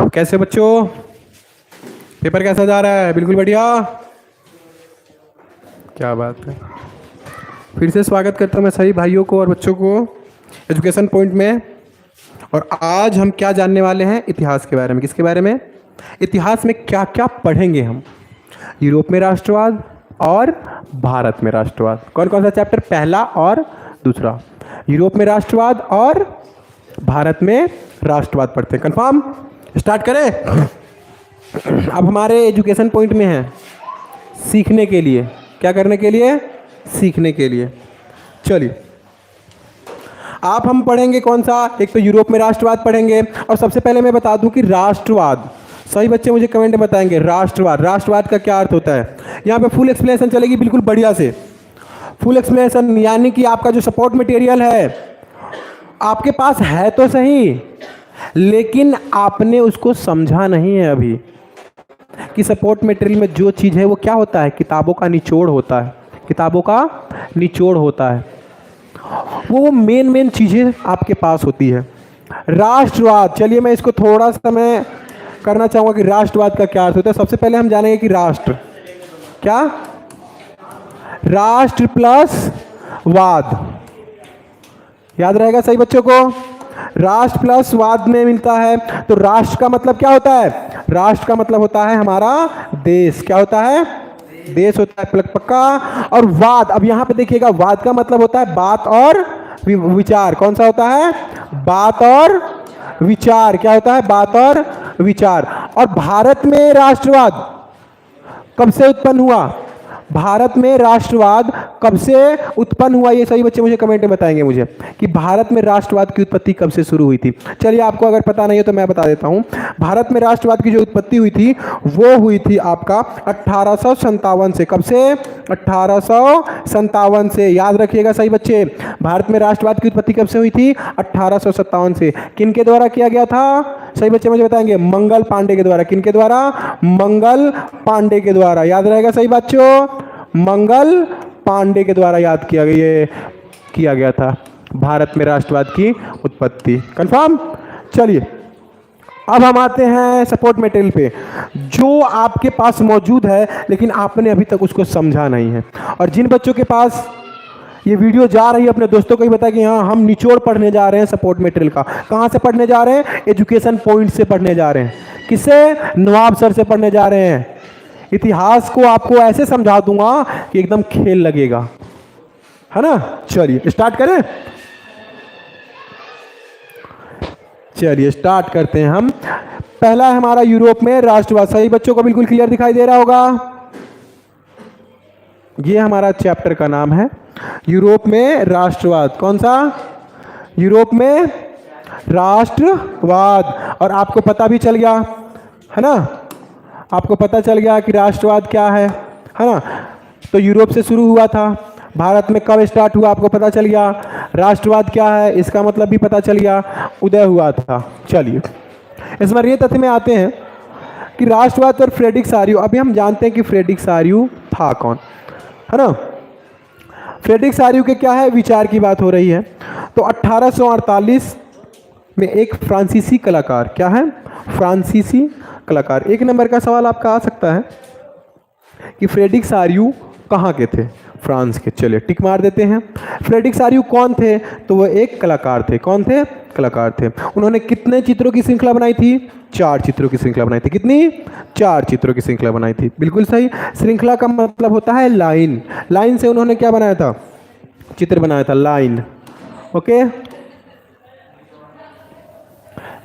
कैसे बच्चों, पेपर कैसा जा रहा है? बिल्कुल बढ़िया, क्या बात है। फिर से स्वागत करता हूँ मैं सभी भाइयों को और बच्चों को एजुकेशन पॉइंट में। और आज हम क्या जानने वाले हैं? इतिहास के बारे में। किसके बारे में? इतिहास में क्या क्या पढ़ेंगे हम। यूरोप में राष्ट्रवाद और भारत में राष्ट्रवाद। कौन कौन सा चैप्टर? पहला और दूसरा। यूरोप में राष्ट्रवाद और भारत में राष्ट्रवाद पढ़ते हैं। कंफर्म? स्टार्ट करें। अब हमारे एजुकेशन पॉइंट में है सीखने के लिए। क्या करने के लिए? सीखने के लिए। चलिए, आप हम पढ़ेंगे कौन सा? एक तो यूरोप में राष्ट्रवाद पढ़ेंगे। और सबसे पहले मैं बता दूं कि राष्ट्रवाद, सही बच्चे मुझे कमेंट में बताएंगे राष्ट्रवाद, राष्ट्रवाद का क्या अर्थ होता है। यहाँ पे फुल एक्सप्लेनेशन चलेगी, बिल्कुल बढ़िया से फुल एक्सप्लेनेशन। यानी कि आपका जो सपोर्ट मटेरियल है आपके पास है तो सही, लेकिन आपने उसको समझा नहीं है अभी कि सपोर्ट मटेरियल में जो चीज़ है वो क्या होता है? किताबों का निचोड़ होता है। किताबों का निचोड़ होता है, वो मेन चीज़ें आपके पास होती है। राष्ट्रवाद, चलिए मैं इसको थोड़ा सा मैं करना चाहूँगा कि राष्ट्रवाद का क्या अर्थ होता है। सबसे पहले हम जानेंगे कि राष्ट्र क्या? राष्ट्र प्लस वाद, याद रहेगा सही बच्चों को? राष्ट्र प्लस वाद में मिलता है। तो राष्ट्र का मतलब क्या होता है? राष्ट्र का मतलब होता है हमारा देश। क्या होता है? देश होता है, प्लग पक्का। और वाद, अब यहां पे देखिएगा, वाद का मतलब होता है बात और विचार। कौन सा होता है? बात और विचार। क्या होता है? बात और विचार। और भारत में राष्ट्रवाद कब से उत्पन्न हुआ? भारत में राष्ट्रवाद कब से उत्पन्न हुआ? ये सही बच्चे मुझे कमेंट में बताएंगे मुझे कि भारत में राष्ट्रवाद की उत्पत्ति कब से शुरू हुई थी। चलिए, आपको अगर पता नहीं है तो मैं बता देता हूं। भारत में राष्ट्रवाद की जो उत्पत्ति हुई थी वो हुई थी आपका 1857 से। कब से? 1857 से। याद रखिएगा सही बच्चे, भारत में राष्ट्रवाद की उत्पत्ति कब से हुई थी? 1857 से। किन के द्वारा किया गया था? सही बच्चे मुझे बताएंगे। मंगल पांडे के द्वारा। किनके द्वारा? मंगल पांडे के द्वारा। याद रहेगा सही बच्चों, मंगल पांडे के द्वारा याद किया गया था भारत में राष्ट्रवाद की उत्पत्ति। कंफर्म? चलिए, अब हम आते हैं सपोर्ट मटेरियल पे, जो आपके पास मौजूद है लेकिन आपने अभी तक उसको समझा नहीं है। और जिन बच्चों के पास ये वीडियो जा रही है, अपने दोस्तों को भी बताया कि हाँ हम निचोड़ पढ़ने जा रहे हैं सपोर्ट मटेरियल का। कहाँ से पढ़ने जा रहे हैं? एजुकेशन पॉइंट से पढ़ने जा रहे हैं। किससे? नवाब सर से पढ़ने जा रहे हैं। इतिहास को आपको ऐसे समझा दूंगा कि एकदम खेल लगेगा, है ना। चलिए स्टार्ट करें। चलिए स्टार्ट करते हैं हम। पहला है हमारा यूरोप में राष्ट्रवाद। सही बच्चों को बिल्कुल क्लियर दिखाई दे रहा होगा। ये हमारा चैप्टर का नाम है यूरोप में राष्ट्रवाद। कौन सा? यूरोप में राष्ट्रवाद। और आपको पता भी चल गया है ना, आपको पता चल गया कि राष्ट्रवाद क्या है ना। तो यूरोप से शुरू हुआ था, भारत में कब स्टार्ट हुआ आपको पता चल गया। राष्ट्रवाद क्या है इसका मतलब भी पता चल गया, उदय हुआ था। चलिए इस बार ये तथ्य में आते हैं कि राष्ट्रवाद और फ्रेडरिक सारियू। अभी हम जानते हैं कि फ्रेडरिक सारियू था कौन, है ना। फ्रेडरिक सारियू के क्या है? विचार की बात हो रही है। तो 1848 में एक फ्रांसीसी कलाकार, क्या है? फ्रांसीसी कलाकार। एक नंबर का सवाल आपका आ सकता है कि फ्रेडरिक सारियू कहाँ के थे? फ्रांस के। चलिए टिक मार देते हैं। फ्रेडरिक सारियू कौन थे? तो वो एक कलाकार थे। कौन थे? कलाकार थे। उन्होंने कितने चित्रों की श्रृंखला बनाई थी? 4 चित्रों की श्रृंखला बनाई थी। कितनी? 4 चित्रों की श्रृंखला बनाई थी। बिल्कुल सही। श्रृंखला का मतलब होता है लाइन। लाइन से उन्होंने क्या बनाया था? चित्र बनाया था, लाइन। ओके,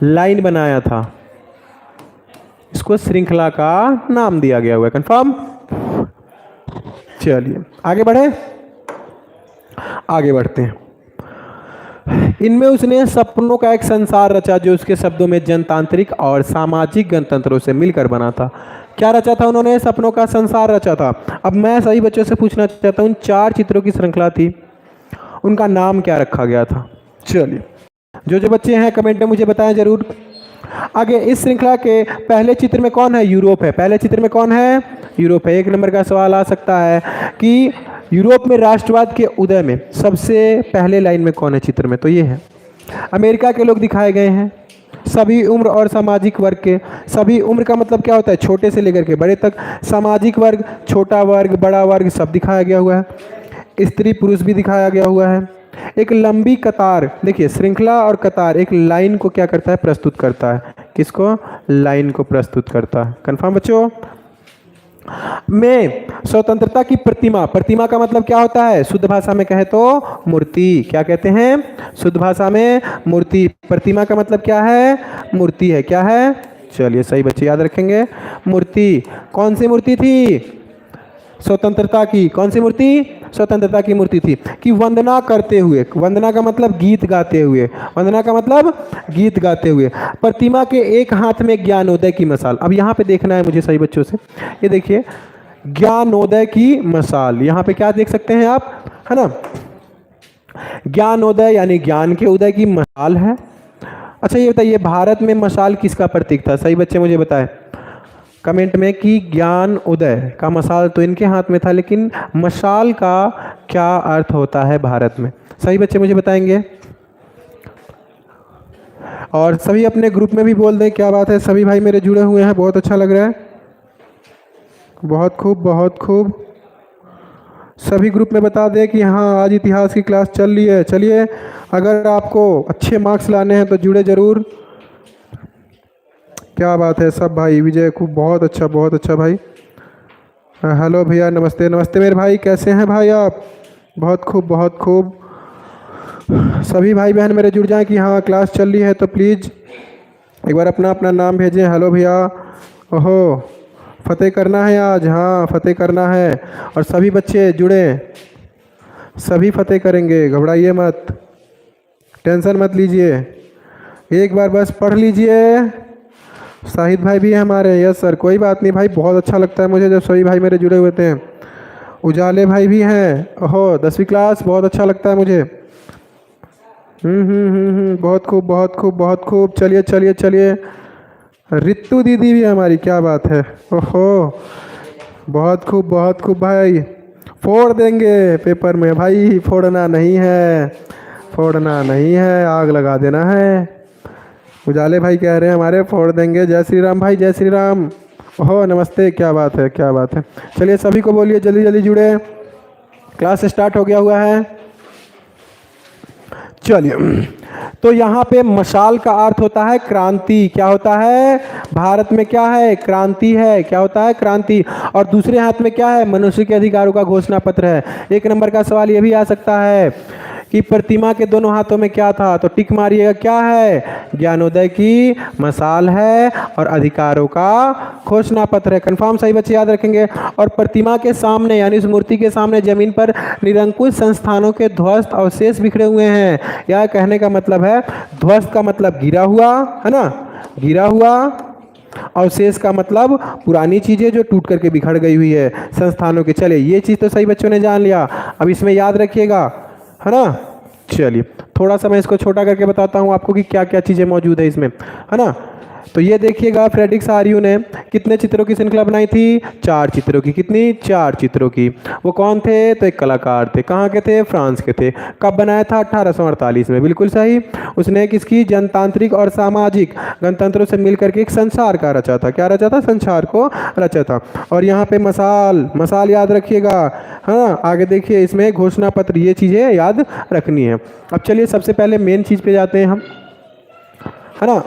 लाइन बनाया था, इसको श्रृंखला का नाम दिया गया हुआ है। कंफर्म? चलिए आगे बढ़े, आगे बढ़ते हैं। इनमें उसने सपनों का एक संसार रचा जो उसके शब्दों में जनतांत्रिक और सामाजिक गणतंत्रों से मिलकर बना था। क्या रचा था उन्होंने? सपनों का संसार रचा था। अब मैं सही बच्चों से पूछना चाहता हूँ, 4 चित्रों की श्रृंखला थी, उनका नाम क्या रखा गया था? चलिए जो बच्चे हैं कमेंट में मुझे बताएं जरूर। आगे इस श्रृंखला के पहले चित्र में कौन है? यूरोप है। पहले चित्र में कौन है? यूरोप है। 1 नंबर का सवाल आ सकता है कि यूरोप में राष्ट्रवाद के उदय में सबसे पहले लाइन में कौन है चित्र में? तो ये है अमेरिका के लोग दिखाए गए हैं, सभी उम्र और सामाजिक वर्ग के। सभी उम्र का मतलब क्या होता है? छोटे से लेकर के बड़े तक। सामाजिक वर्ग, छोटा वर्ग, बड़ा वर्ग, सब दिखाया गया हुआ है। स्त्री पुरुष भी दिखाया गया हुआ है। एक लंबी कतार, देखिए श्रृंखला और कतार एक लाइन को क्या करता है? प्रस्तुत करता है। किसको? लाइन को प्रस्तुत करता है। कंफर्म बच्चों? में स्वतंत्रता की प्रतिमा, प्रतिमा का मतलब क्या होता है? शुद्ध भाषा में कहे तो मूर्ति। क्या कहते हैं? शुद्ध भाषा में मूर्ति। प्रतिमा का मतलब क्या है? मूर्ति है। क्या है? चलिए सही बच्चे याद रखेंगे। मूर्ति। कौन सी मूर्ति थी? स्वतंत्रता की। कौन सी मूर्ति? स्वतंत्रता की मूर्ति थी। कि वंदना करते हुए, वंदना का मतलब गीत गाते हुए, वंदना का मतलब गीत गाते हुए। प्रतिमा के एक हाथ में ज्ञानोदय की मशाल। अब यहाँ पे देखना है मुझे सही बच्चों से, ये देखिए ज्ञानोदय की मशाल। यहाँ पे क्या देख सकते हैं आप, है ना? ज्ञानोदय यानी ज्ञान के उदय की मशाल है। अच्छा ये बताइए, भारत में मशाल किसका प्रतीक था? सही बच्चे मुझे बताएं कमेंट में कि ज्ञान उदय का मशाल तो इनके हाथ में था, लेकिन मशाल का क्या अर्थ होता है भारत में? सही बच्चे मुझे बताएंगे। और सभी अपने ग्रुप में भी बोल दें। क्या बात है, सभी भाई मेरे जुड़े हुए हैं, बहुत अच्छा लग रहा है। बहुत खूब, बहुत खूब। सभी ग्रुप में बता दें कि हाँ आज इतिहास की क्लास चल रही है। चलिए, अगर आपको अच्छे मार्क्स लाने हैं तो जुड़े ज़रूर। क्या बात है सब भाई। विजय खूब, बहुत अच्छा भाई। हेलो भैया, नमस्ते नमस्ते मेरे भाई, कैसे हैं भाई आप? बहुत खूब, बहुत खूब। सभी भाई बहन मेरे जुड़ जाएं कि हाँ क्लास चल रही है, तो प्लीज़ एक बार अपना अपना नाम भेजें। हेलो भैया। ओहो, फतेह करना है आज? हाँ फतेह करना है। और सभी बच्चे जुड़े, सभी फतेह करेंगे, घबराइए मत, टेंशन मत लीजिए। एक बार बस पढ़ लीजिए। शाहिद भाई भी है हमारे। यस सर, कोई बात नहीं भाई, बहुत अच्छा लगता है मुझे जब सभी भाई मेरे जुड़े हुए थे। उजाले भाई भी हैं। ओहो 10वीं क्लास, बहुत अच्छा लगता है मुझे। बहुत खूब, बहुत खूब, बहुत खूब। चलिए चलिए चलिए। रितु दीदी भी हमारी, क्या बात है। ओहो बहुत खूब, बहुत खूब भाई। फोड़ देंगे पेपर में भाई, फोड़ना नहीं है, फोड़ना नहीं है, आग लगा देना है। उजाले भाई कह रहे हैं हमारे, फोड़ देंगे। जय श्री राम भाई, जय श्री राम। ओहो नमस्ते, क्या बात है, क्या बात है। चलिए सभी को बोलिए जल्दी जल्दी जुड़े, क्लास स्टार्ट हो गया हुआ है। चलिए, तो यहाँ पे मशाल का अर्थ होता है क्रांति। क्या होता है? भारत में क्या है? क्रांति है। क्या होता है? क्रांति। और दूसरे हाथ में क्या है? मनुष्य के अधिकारों का घोषणा पत्र है। एक नंबर का सवाल ये भी आ सकता है कि प्रतिमा के दोनों हाथों में क्या था, तो टिक मारिएगा। क्या है? ज्ञानोदय की मशाल है और अधिकारों का घोषणा पत्र है। कंफर्म सही बच्चे याद रखेंगे। और प्रतिमा के सामने यानी उस मूर्ति के सामने जमीन पर निरंकुश संस्थानों के ध्वस्त अवशेष बिखरे हुए हैं। यह कहने का मतलब है, ध्वस्त का मतलब गिरा हुआ, है ना, गिरा हुआ। अवशेष का मतलब पुरानी चीजें जो टूट करके बिखर गई हुई है संस्थानों के। चले, ये चीज तो सही बच्चों ने जान लिया। अब इसमें याद रखिएगा, है ना। चलिए थोड़ा सा मैं इसको छोटा करके बताता हूँ आपको कि क्या क्या चीज़ें मौजूद है इसमें, है ना। तो ये देखिएगा, फ्रेडरिक आर्यू ने कितने चित्रों की श्रृंखला बनाई थी? 4 चित्रों की। कितनी? 4 चित्रों की। वो कौन थे? तो एक कलाकार थे। कहाँ के थे? फ्रांस के थे। कब बनाया था? 1848 में। बिल्कुल सही। उसने किसकी? जनतांत्रिक और सामाजिक गणतंत्रों से मिलकर के एक संसार का रचा था। क्या रचा था? संसार को रचा था। और यहाँ पे मशाल, मशाल याद रखिएगा, है ना। आगे देखिए, इसमें घोषणा पत्र, ये चीज़ें याद रखनी है। अब चलिए सबसे पहले मेन चीज़ पे जाते हैं हम, है ना।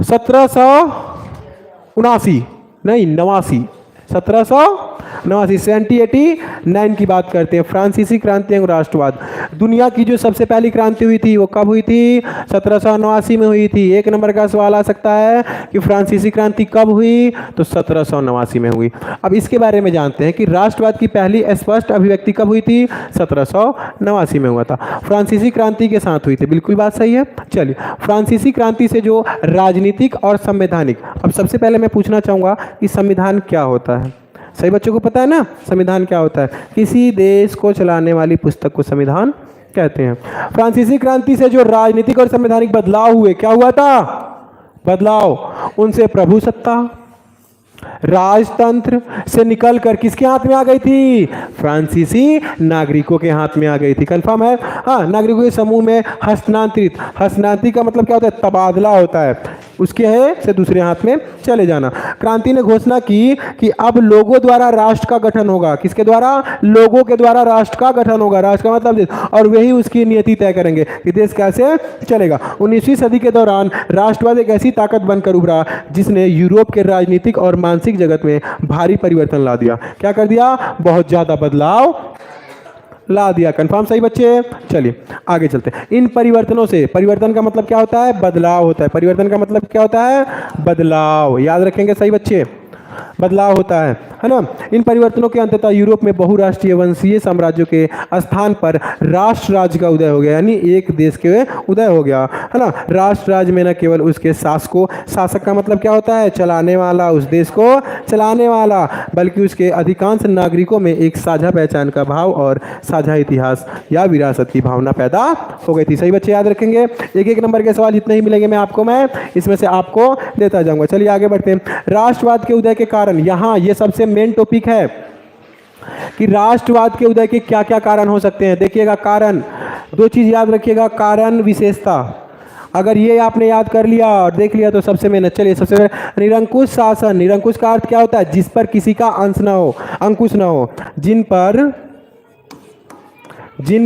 1779 नहीं 89, 1789, 1789 की बात करते हैं। फ्रांसीसी क्रांति एवं राष्ट्रवाद। दुनिया की जो सबसे पहली क्रांति हुई थी वो कब हुई थी? 1789 में हुई थी। एक नंबर का सवाल आ सकता है कि फ्रांसीसी क्रांति कब हुई? तो 1789 में हुई। अब इसके बारे में जानते हैं कि राष्ट्रवाद की पहली स्पष्ट अभिव्यक्ति कब हुई थी? 1789 में हुआ था। फ्रांसीसी क्रांति के साथ हुई थी। बिल्कुल बात सही है। चलिए, फ्रांसीसी क्रांति से जो राजनीतिक और संवैधानिक, अब सबसे पहले मैं पूछना चाहूँगा कि संविधान क्या होता है? सही बच्चों को पता है ना संविधान क्या होता है? किसी देश को चलाने वाली पुस्तक को संविधान कहते हैं। फ्रांसीसी क्रांति से जो राजनीतिक और संवैधानिक बदलाव हुए, क्या हुआ था? बदलाव। उनसे प्रभु सत्ता, राजतंत्र से निकलकर किसके हाथ में आ गई थी? फ्रांसीसी नागरिकों के हाथ में आ गई थी। कंफर्म है? हाँ, नागरिकों के समूह में हस्तांतरित। हस्तांतरित का मतलब क्या होता है? तबादला होता है, उसके है से दूसरे हाथ में चले जाना। क्रांति ने घोषणा की कि अब लोगों द्वारा राष्ट्र का गठन होगा। किसके द्वारा? लोगों के द्वारा राष्ट्र का गठन होगा। राष्ट्र का मतलब देश, और वही उसकी नीति तय करेंगे कि देश कैसे चलेगा। 19वीं सदी के दौरान राष्ट्रवाद एक ऐसी ताकत बनकर उभरा जिसने यूरोप के राजनीतिक और मानसिक जगत में भारी परिवर्तन ला दिया। क्या कर दिया? बहुत ज्यादा बदलाव ला दिया। कंफर्म सही बच्चे? चलिए आगे चलते हैं। इन परिवर्तनों से, परिवर्तन का मतलब क्या होता है? बदलाव होता है। परिवर्तन का मतलब क्या होता है? बदलाव। याद रखेंगे सही बच्चे, बदलाव होता है ना। इन परिवर्तनों के अंततः यूरोप में बहुराष्ट्रीय वंशीय साम्राज्यों के स्थान पर राष्ट्र राज्य का उदय हो गया, यानी एक देश के उदय हो गया, है ना। राष्ट्र राज्य में न केवल उसके शासकों, शासक का मतलब क्या होता है? चलाने वाला, उस देश को चलाने वाला, बल्कि उसके अधिकांश नागरिकों में एक साझा पहचान का भाव और साझा इतिहास या विरासत की भावना पैदा हो गई थी। सही बच्चे याद रखेंगे। एक एक नंबर के सवाल जितने ही मिलेंगे मैं इसमें से आपको देता जाऊंगा। चलिए आगे बढ़ते हैं। राष्ट्रवाद के उदय के कारण, यहाँ ये सबसे मेन टॉपिक है कि राष्ट्रवाद के उदय के क्या क्या कारण हो सकते हैं। देखिएगा, कारण, दो चीज याद रखिएगा, कारण, विशेषता। अगर ये आपने याद कर लिया और देख लिया तो सबसे मेहनत। चलिए सबसे पहले निरंकुश शासन। निरंकुश का अर्थ क्या होता है? जिस पर किसी का अंश ना हो, अंकुश ना हो। जिन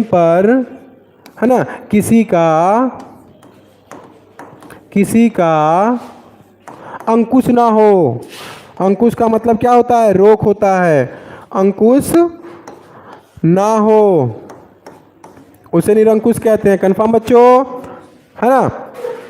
पर है ना किसी का अंकुश ना हो। अंकुश का मतलब क्या होता है? रोक होता है। अंकुश ना हो उसे निरंकुश कहते हैं। कंफर्म बच्चों, है ना।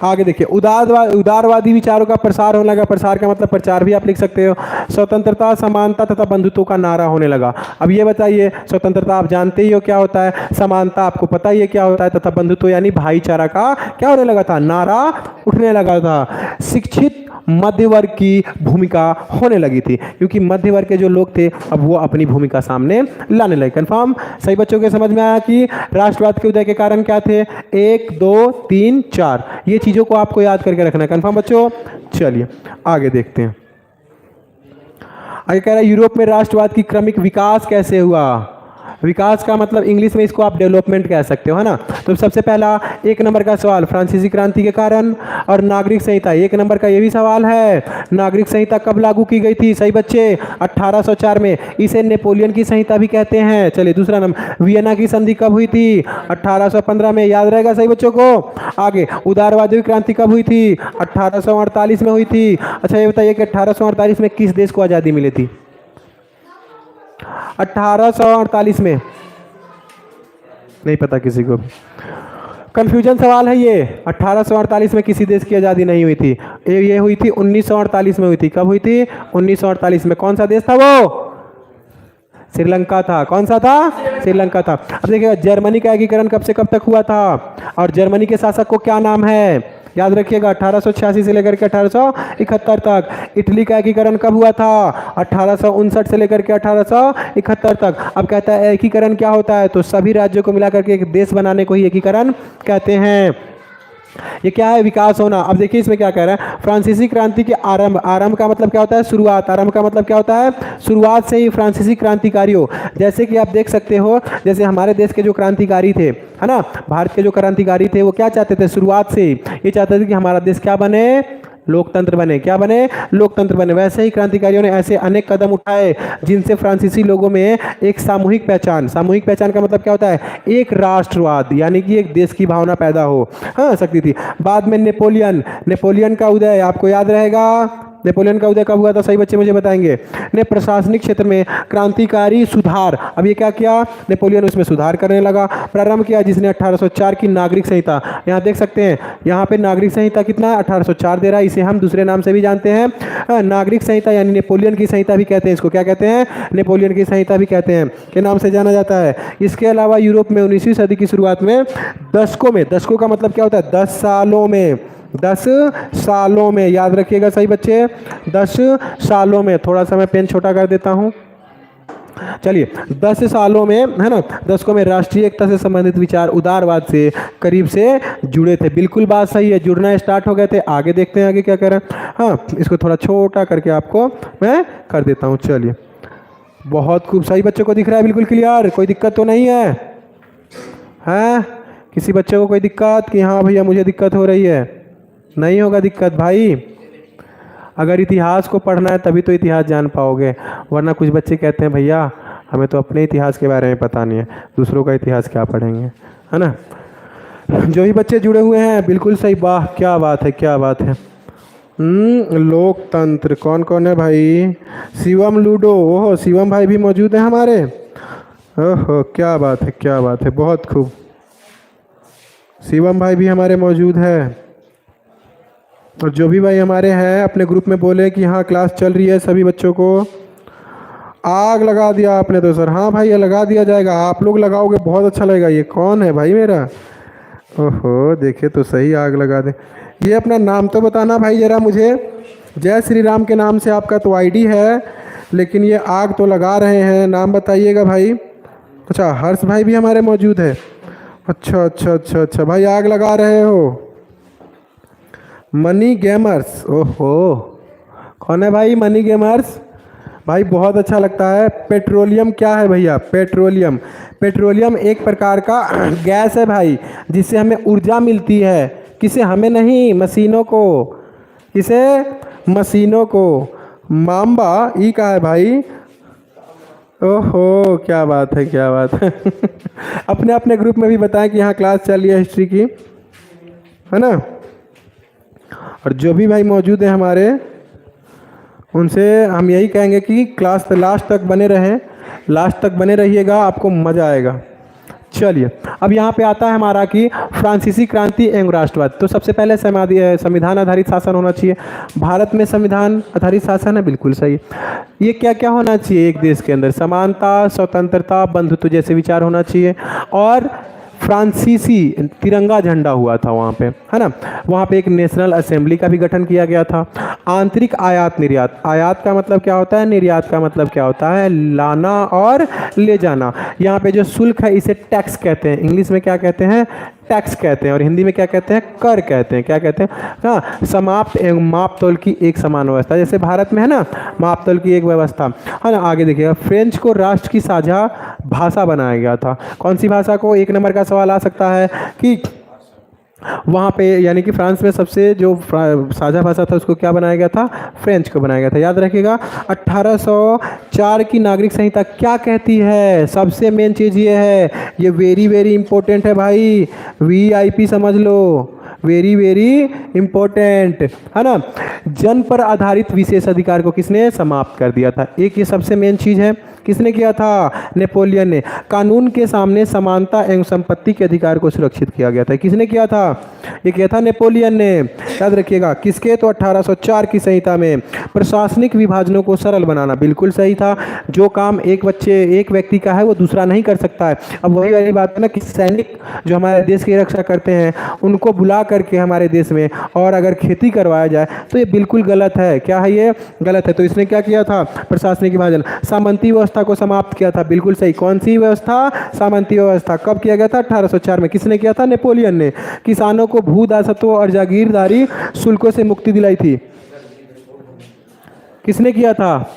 आगे देखिए, उदारवादी विचारों का प्रसार होने लगा। प्रसार का मतलब प्रचार भी आप लिख सकते हो। स्वतंत्रता, समानता तथा बंधुत्व का नारा होने लगा। अब ये बताइए, स्वतंत्रता आप जानते ही हो क्या होता है, समानता आपको पता ही है क्या होता है, तथा बंधुत्व यानी भाईचारा का क्या होने लगा था? नारा उठने लगा था। शिक्षित मध्य वर्ग की भूमिका होने लगी थी, क्योंकि मध्य वर्ग के जो लोग थे अब वो अपनी भूमिका सामने लाने लगे। कंफर्म सही बच्चों के समझ में आया कि राष्ट्रवाद के उदय के कारण क्या थे? 1 2 3 4, ये चीजों को आपको याद करके रखना है। कंफर्म बच्चों? चलिए आगे देखते हैं। आगे कह रहा है, यूरोप में राष्ट्रवाद की क्रमिक विकास कैसे हुआ? विकास का मतलब इंग्लिश में इसको आप डेवलपमेंट कह सकते हो, है ना। तो सबसे पहला 1 नंबर का सवाल, फ्रांसीसी क्रांति के कारण और नागरिक संहिता। 1 नंबर का ये भी सवाल है, नागरिक संहिता कब लागू की गई थी? सही बच्चे, 1804 में। इसे नेपोलियन की संहिता भी कहते हैं। चलिए दूसरा नंबर, वियना की संधि कब हुई थी? 1815 में। याद रहेगा सही बच्चों को। आगे, उदारवादी क्रांति कब हुई थी? 1848 में हुई थी। अच्छा ये बताइए कि 1848 में किस देश को आज़ादी मिली थी? 1848 में नहीं पता किसी को, कंफ्यूजन सवाल है ये। 1848 में किसी देश की आज़ादी नहीं हुई थी, ये हुई थी 1948 में हुई थी। कब हुई थी? 1948 में। कौन सा देश था वो? श्रीलंका था। कौन सा था? श्रीलंका था। अब देखिएगा, जर्मनी का एकीकरण कब से कब तक हुआ था और जर्मनी के शासक को क्या नाम है? याद रखिएगा, 1886 से लेकर के 1871 तक। इटली का एकीकरण कब हुआ था? 1859 से लेकर के 1871 तक। अब कहता है एकीकरण क्या होता है? तो सभी राज्यों को मिलाकर के एक देश बनाने को ही एकीकरण कहते हैं। ये क्या है? विकास होना। अब देखिए इसमें क्या कह रहा है, फ्रांसीसी क्रांति के आरंभ। आरंभ का मतलब क्या होता है? शुरुआत। आरंभ का मतलब क्या होता है? शुरुआत से ही फ्रांसीसी क्रांतिकारियों, जैसे कि आप देख सकते हो, जैसे हमारे देश के जो क्रांतिकारी थे, है ना, भारत के जो क्रांतिकारी थे, वो क्या चाहते थे? शुरुआत से ही ये चाहते थे कि हमारा देश क्या बने? लोकतंत्र बने। क्या बने? लोकतंत्र बने। वैसे ही क्रांतिकारियों ने ऐसे अनेक कदम उठाए जिनसे फ्रांसीसी लोगों में एक सामूहिक पहचान, सामूहिक पहचान का मतलब क्या होता है? एक राष्ट्रवाद, यानी कि एक देश की भावना पैदा हो सकती थी। बाद में नेपोलियन का उदय आपको याद रहेगा। नेपोलियन का उदय कब हुआ था? सही बच्चे मुझे बताएंगे। ने प्रशासनिक क्षेत्र में क्रांतिकारी सुधार, अब ये क्या किया? नेपोलियन उसमें सुधार करने लगा, प्रारंभ किया, जिसने 1804 की नागरिक संहिता, यहाँ देख सकते हैं, यहाँ पे नागरिक संहिता कितना है? 1804 दे रहा है। इसे हम दूसरे नाम से भी जानते हैं, नागरिक संहिता, यानी नेपोलियन की संहिता भी कहते हैं इसको। क्या कहते हैं? नेपोलियन की संहिता भी कहते हैं, के नाम से जाना जाता है। इसके अलावा यूरोप में 19वीं सदी की शुरुआत में दशकों का मतलब क्या होता है? 10 सालों में, याद रखिएगा सही बच्चे, 10 सालों में। थोड़ा सा मैं पेन छोटा कर देता हूँ। चलिए 10 सालों में, है ना, दशकों में राष्ट्रीय एकता से संबंधित विचार उदारवाद से करीब से जुड़े थे। बिल्कुल बात सही है, जुड़ना स्टार्ट हो गए थे। आगे देखते हैं आगे क्या करें। हाँ, इसको थोड़ा छोटा करके आपको मैं कर देता हूँ। चलिए, बहुत खूब, सही बच्चों को दिख रहा है, बिल्कुल क्लियर, कोई दिक्कत तो नहीं है? हैं, किसी बच्चे को कोई दिक्कत कि हाँ भैया मुझे दिक्कत हो रही है? नहीं होगा दिक्कत भाई। अगर इतिहास को पढ़ना है तभी तो इतिहास जान पाओगे, वरना कुछ बच्चे कहते हैं भैया हमें तो अपने इतिहास के बारे में पता नहीं है, दूसरों का इतिहास क्या पढ़ेंगे, है ना। जो भी बच्चे जुड़े हुए हैं बिल्कुल सही, वाह क्या बात है, क्या बात है। लोकतंत्र कौन कौन है भाई? शिवम लूडो, ओहो शिवम भाई भी मौजूद है हमारे। ओहो क्या बात है, क्या बात है, बहुत खूब, शिवम भाई भी हमारे मौजूद है। और जो भी भाई हमारे हैं अपने ग्रुप में बोले कि हाँ क्लास चल रही है, सभी बच्चों को आग लगा दिया आपने तो सर। हाँ भाई ये लगा दिया जाएगा, आप लोग लगाओगे बहुत अच्छा लगेगा। ये कौन है भाई मेरा? ओहो देखे तो सही, आग लगा दे। ये अपना नाम तो बताना भाई ज़रा मुझे। जय श्री राम के नाम से आपका तो आईडी है, लेकिन ये आग तो लगा रहे हैं, नाम बताइएगा भाई। अच्छा हर्ष भाई भी हमारे मौजूद है। अच्छा अच्छा अच्छा अच्छा भाई, आग लगा रहे हो। मनी गेमर्स, ओहो कौन है भाई मनी गेमर्स? भाई बहुत अच्छा लगता है। पेट्रोलियम क्या है भैया? पेट्रोलियम, पेट्रोलियम एक प्रकार का गैस है भाई, जिससे हमें ऊर्जा मिलती है। किसे? हमें नहीं, मशीनों को। किसे? मशीनों को। माम्बा ई का है भाई। ओहो क्या बात है, क्या बात है। अपने अपने ग्रुप में भी बताएं कि यहाँ क्लास चल रही है हिस्ट्री की, है ना। और जो भी भाई मौजूद है हमारे, उनसे हम यही कहेंगे कि क्लास लास्ट तक बने रहें, लास्ट तक बने रहिएगा, आपको मज़ा आएगा। चलिए अब यहाँ पे आता है हमारा कि फ्रांसीसी क्रांति एवं राष्ट्रवाद। तो सबसे पहले संविधान आधारित शासन होना चाहिए। भारत में संविधान आधारित शासन है, बिल्कुल सही। ये क्या क्या होना चाहिए एक देश के अंदर? समानता, स्वतंत्रता, बंधुत्व जैसे विचार होना चाहिए। और फ्रांसीसी तिरंगा झंडा हुआ था वहाँ पे, है ना। वहाँ पे एक नेशनल असेंबली का भी गठन किया गया था। आंतरिक आयात निर्यात, आयात का मतलब क्या होता है, निर्यात का मतलब क्या होता है, लाना और ले जाना। यहाँ पे जो शुल्क है इसे टैक्स कहते हैं, इंग्लिश में क्या कहते हैं? टैक्स कहते हैं। और हिंदी में क्या कहते हैं? कर कहते हैं। क्या कहते हैं? हाँ, समाप्त एवं माप तोल की एक समान व्यवस्था, जैसे भारत में है ना माप तोल की एक व्यवस्था, है ना। आगे देखिएगा, फ्रेंच को राष्ट्र की साझा भाषा बनाया गया था। कौन सी भाषा को? एक नंबर का सवाल आ सकता है कि वहाँ पे यानी कि फ्रांस में सबसे जो साझा भाषा था उसको क्या बनाया गया था? फ्रेंच को बनाया गया था। याद रखिएगा 1804 की नागरिक संहिता क्या कहती है? सबसे मेन चीज़ ये है, ये वेरी वेरी इंपॉर्टेंट है भाई, VIP समझ लो, वेरी वेरी इंपॉर्टेंट, है ना। जन पर आधारित विशेष अधिकार को किसने समाप्त कर दिया था? एक ये सबसे मेन चीज़ है। किसने किया था? नेपोलियन ने। कानून के सामने समानता एवं संपत्ति के अधिकार को सुरक्षित किया गया था। किसने किया था? ये किया था नेपोलियन ने। याद रखिएगा किसके? तो 1804 की संहिता में। प्रशासनिक विभाजनों को सरल बनाना, बिल्कुल सही था। जो काम एक व्यक्ति का है वो दूसरा नहीं कर सकता है। अब वही वाली बात है ना कि सैनिक जो हमारे देश की रक्षा करते हैं उनको बुला करके हमारे देश में और अगर खेती करवाया जाए तो ये बिल्कुल गलत है। क्या है? ये गलत है। तो इसने क्या किया था? प्रशासनिक विभाजन। सामंती व्यवस्था को समाप्त किया था, बिल्कुल सही। कौन सी व्यवस्था? सामंती व्यवस्था। कब किया गया था? 1804 में। किसने किया था? नेपोलियन ने। किसानों को भू दासत्व और जागीरदारी शुल्कों से मुक्ति दिलाई थी। किसने किया था?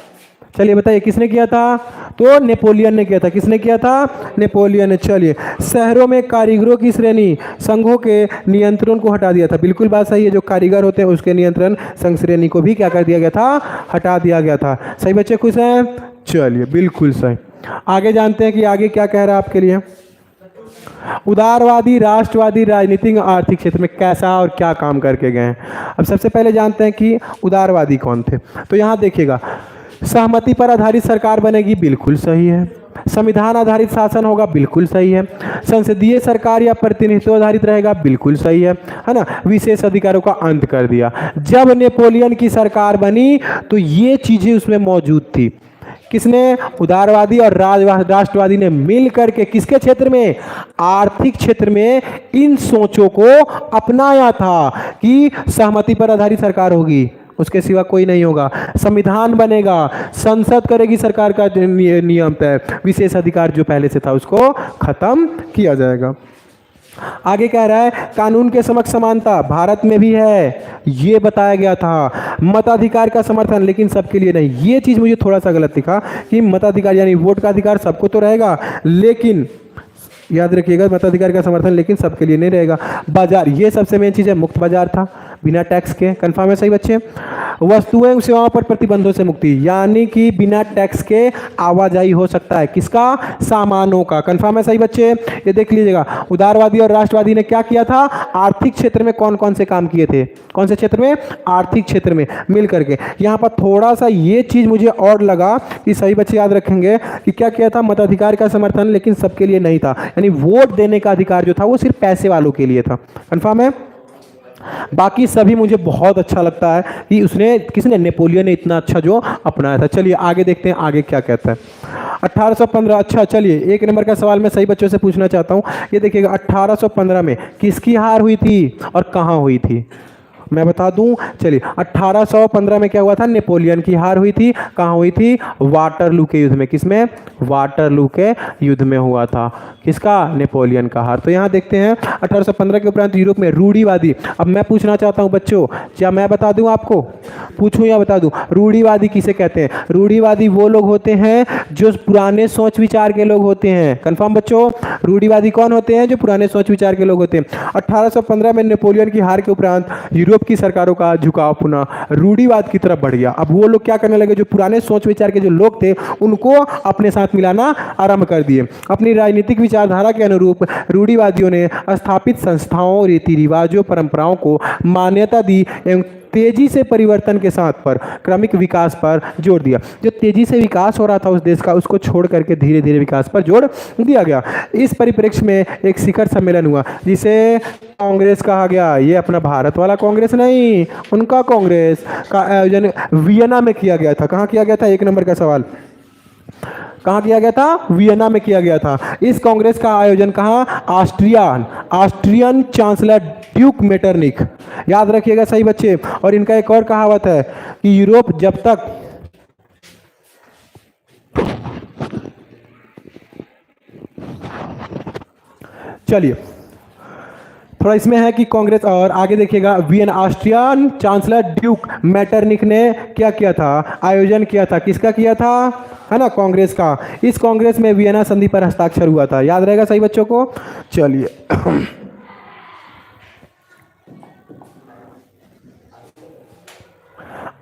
चलिए बताइए किसने किया था? तो नेपोलियन ने किया था। किसने किया था? नेपोलियन ने। चलिए, शहरों में कारीगरों की श्रेणी संघों के नियंत्रण को हटा दिया था। बिल्कुल बात सही है, जो कारीगर होते हैं उसके नियंत्रण संघ श्रेणी को भी क्या कर दिया गया था? हटा दिया गया था। सही बच्चे, खुश हैं? चलिए बिल्कुल सही। आगे जानते हैं कि आगे क्या कह रहा है आपके लिए। उदारवादी राष्ट्रवादी राजनीतिक आर्थिक क्षेत्र में कैसा और क्या काम करके गए हैं। अब सबसे पहले जानते हैं कि उदारवादी कौन थे। तो यहाँ देखिएगा, सहमति पर आधारित सरकार बनेगी, बिल्कुल सही है। संविधान आधारित शासन होगा, बिल्कुल सही है। संसदीय सरकार या प्रतिनिधित्व आधारित रहेगा, बिल्कुल सही है ना। विशेष अधिकारों का अंत कर दिया। जब नेपोलियन की सरकार बनी तो ये चीजें उसमें मौजूद थी। किसने? उदारवादी और राष्ट्रवादी ने मिल करके किसके क्षेत्र में? आर्थिक क्षेत्र में इन सोचों को अपनाया था कि सहमति पर आधारित सरकार होगी, उसके सिवा कोई नहीं होगा। संविधान बनेगा, संसद करेगी सरकार का नियम तय, विशेष अधिकार जो पहले से था उसको खत्म किया जाएगा। आगे कह रहा है कानून के समक्ष समानता भारत में भी है, ये बताया गया था। मताधिकार का समर्थन लेकिन सबके लिए नहीं, ये चीज मुझे थोड़ा सा गलत दिखा कि मताधिकार यानी वोट का अधिकार सबको तो रहेगा, लेकिन याद रखिएगा मताधिकार का समर्थन लेकिन सबके लिए नहीं रहेगा। बाजार, ये सबसे मेन चीज है, मुक्त बाजार था बिना टैक्स के, कंफर्म है सही बच्चे। वस्तुएं एवं सेवाओं पर प्रतिबंधों से मुक्ति, यानी कि बिना टैक्स के आवाजाही हो सकता है, किसका? सामानों का, कंफर्म है सही बच्चे। ये देख लीजिएगा उदारवादी और राष्ट्रवादी ने क्या किया था, आर्थिक क्षेत्र में कौन कौन से काम किए थे, कौन से क्षेत्र में? आर्थिक क्षेत्र में मिल करके। यहाँ पर थोड़ा सा ये चीज मुझे और लगा कि सही बच्चे याद रखेंगे कि क्या किया था, मताधिकार का समर्थन लेकिन सबके लिए नहीं था, यानी वोट देने का अधिकार जो था वो सिर्फ पैसे वालों के लिए था, कंफर्म है। बाकी सभी मुझे बहुत अच्छा लगता है कि उसने, किसने? नेपोलियन ने इतना अच्छा जो अपनाया था। चलिए आगे देखते हैं आगे क्या कहता है। 1815, अच्छा चलिए एक नंबर का सवाल मैं सही बच्चों से पूछना चाहता हूं। ये देखिएगा 1815 में किसकी हार हुई थी और कहां हुई थी, मैं बता दूं। चलिए 1815 में क्या हुआ था, नेपोलियन की हार हुई थी। कहां हुई थी? वाटरलू के युद्ध में। किसमें? वाटरलू के युद्ध में हुआ था, किसका? नेपोलियन का हार। तो यहां देखते हैं 1815 के उपरांत यूरोप में रूढ़िवादी। अब मैं पूछना चाहता हूं बच्चों, क्या मैं बता दूं आपको, पूछूं या बता दूं? रूढ़िवादी किसे कहते हैं? रूढ़िवादी वो लोग होते हैं जो पुराने सोच विचार के लोग होते हैं, कंफर्म बच्चों। रूढ़िवादी कौन होते हैं? जो पुराने सोच विचार के लोग होते हैं। 1815 में नेपोलियन की हार के उपरांत यूरोप की सरकारों का झुकाव पुनः रूढ़िवाद की तरफ बढ़ गया। अब वो लोग क्या करने लगे, जो पुराने सोच विचार के जो लोग थे उनको अपने साथ मिलाना आरंभ कर दिए। अपनी राजनीतिक विचारधारा के अनुरूप रूढ़िवादियों ने स्थापित संस्थाओं, रीति रिवाजों, परंपराओं को मान्यता दी एवं तेजी से परिवर्तन के साथ पर क्रमिक विकास पर जोर दिया। जो तेजी से विकास हो रहा था उस देश का, उसको छोड़ करके धीरे धीरे विकास पर जोर दिया गया। इस परिप्रेक्ष्य में एक शिखर सम्मेलन हुआ जिसे कांग्रेस कहा गया। ये अपना भारत वाला कांग्रेस नहीं, उनका कांग्रेस का आयोजन वियना में किया गया था। कहाँ किया गया था? एक नंबर का सवाल, कहाँ किया गया था? वियना में किया गया था। इस कांग्रेस का आयोजन कहाँ? ऑस्ट्रियन चांसलर ड्यूक मेटरनिक, याद रखिएगा सही बच्चे। और इनका एक और कहावत है कि यूरोप जब तक चलिए थोड़ा इसमें है कि कांग्रेस, और आगे देखिएगा vein Austrian chancellor Duke Metternich ने क्या किया था? आयोजन किया था। किसका किया था? है ना, कांग्रेस का। इस कांग्रेस में वियना संधि पर हस्ताक्षर हुआ था, याद रहेगा सही बच्चों को। चलिए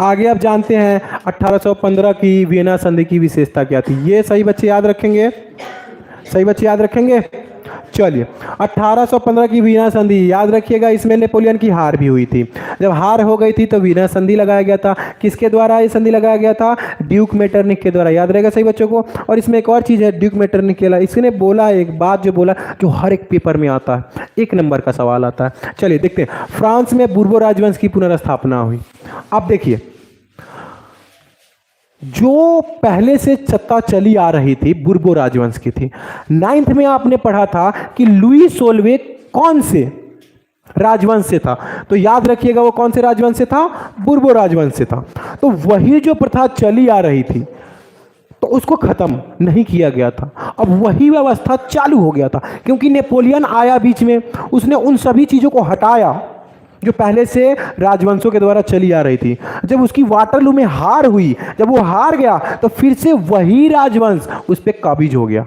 आगे अब जानते हैं 1815 की वियना संधि की विशेषता क्या थी। ये सही बच्चे याद रखेंगे, सही बच्चे याद रखेंगे। चलिए 1815 की वियना संधि याद रखिएगा, इसमें नेपोलियन की हार भी हुई थी। जब हार हो गई थी तो वियना संधि लगाया गया था। किसके द्वारा ये संधि लगाया गया था? ड्यूक मेटरनिक के द्वारा, याद रहेगा सही बच्चों को। और इसमें एक और चीज़ है, ड्यूक मेटरनिक के लिए इसने बोला एक बात, जो बोला जो हर एक पेपर में आता है, एक नंबर का सवाल आता है। चलिए देखते हैं। फ्रांस में बुर्बो राजवंश की पुनर्स्थापना हुई। अब देखिए, जो पहले से सत्ता चली आ रही थी बुर्बो राजवंश की थी। 9th में आपने पढ़ा था कि लुई सोल्वे कौन से राजवंश से था, तो याद रखिएगा वो कौन से राजवंश से था? बुर्बो राजवंश से था। तो वही जो प्रथा चली आ रही थी तो उसको खत्म नहीं किया गया था, अब वही व्यवस्था चालू हो गया था। क्योंकि नेपोलियन आया बीच में, उसने उन सभी चीजों को हटाया जो पहले से राजवंशों के द्वारा चली आ रही थी। जब उसकी वाटरलू में हार हुई, जब वो हार गया तो फिर से वही राजवंश उस पर काबिज हो गया।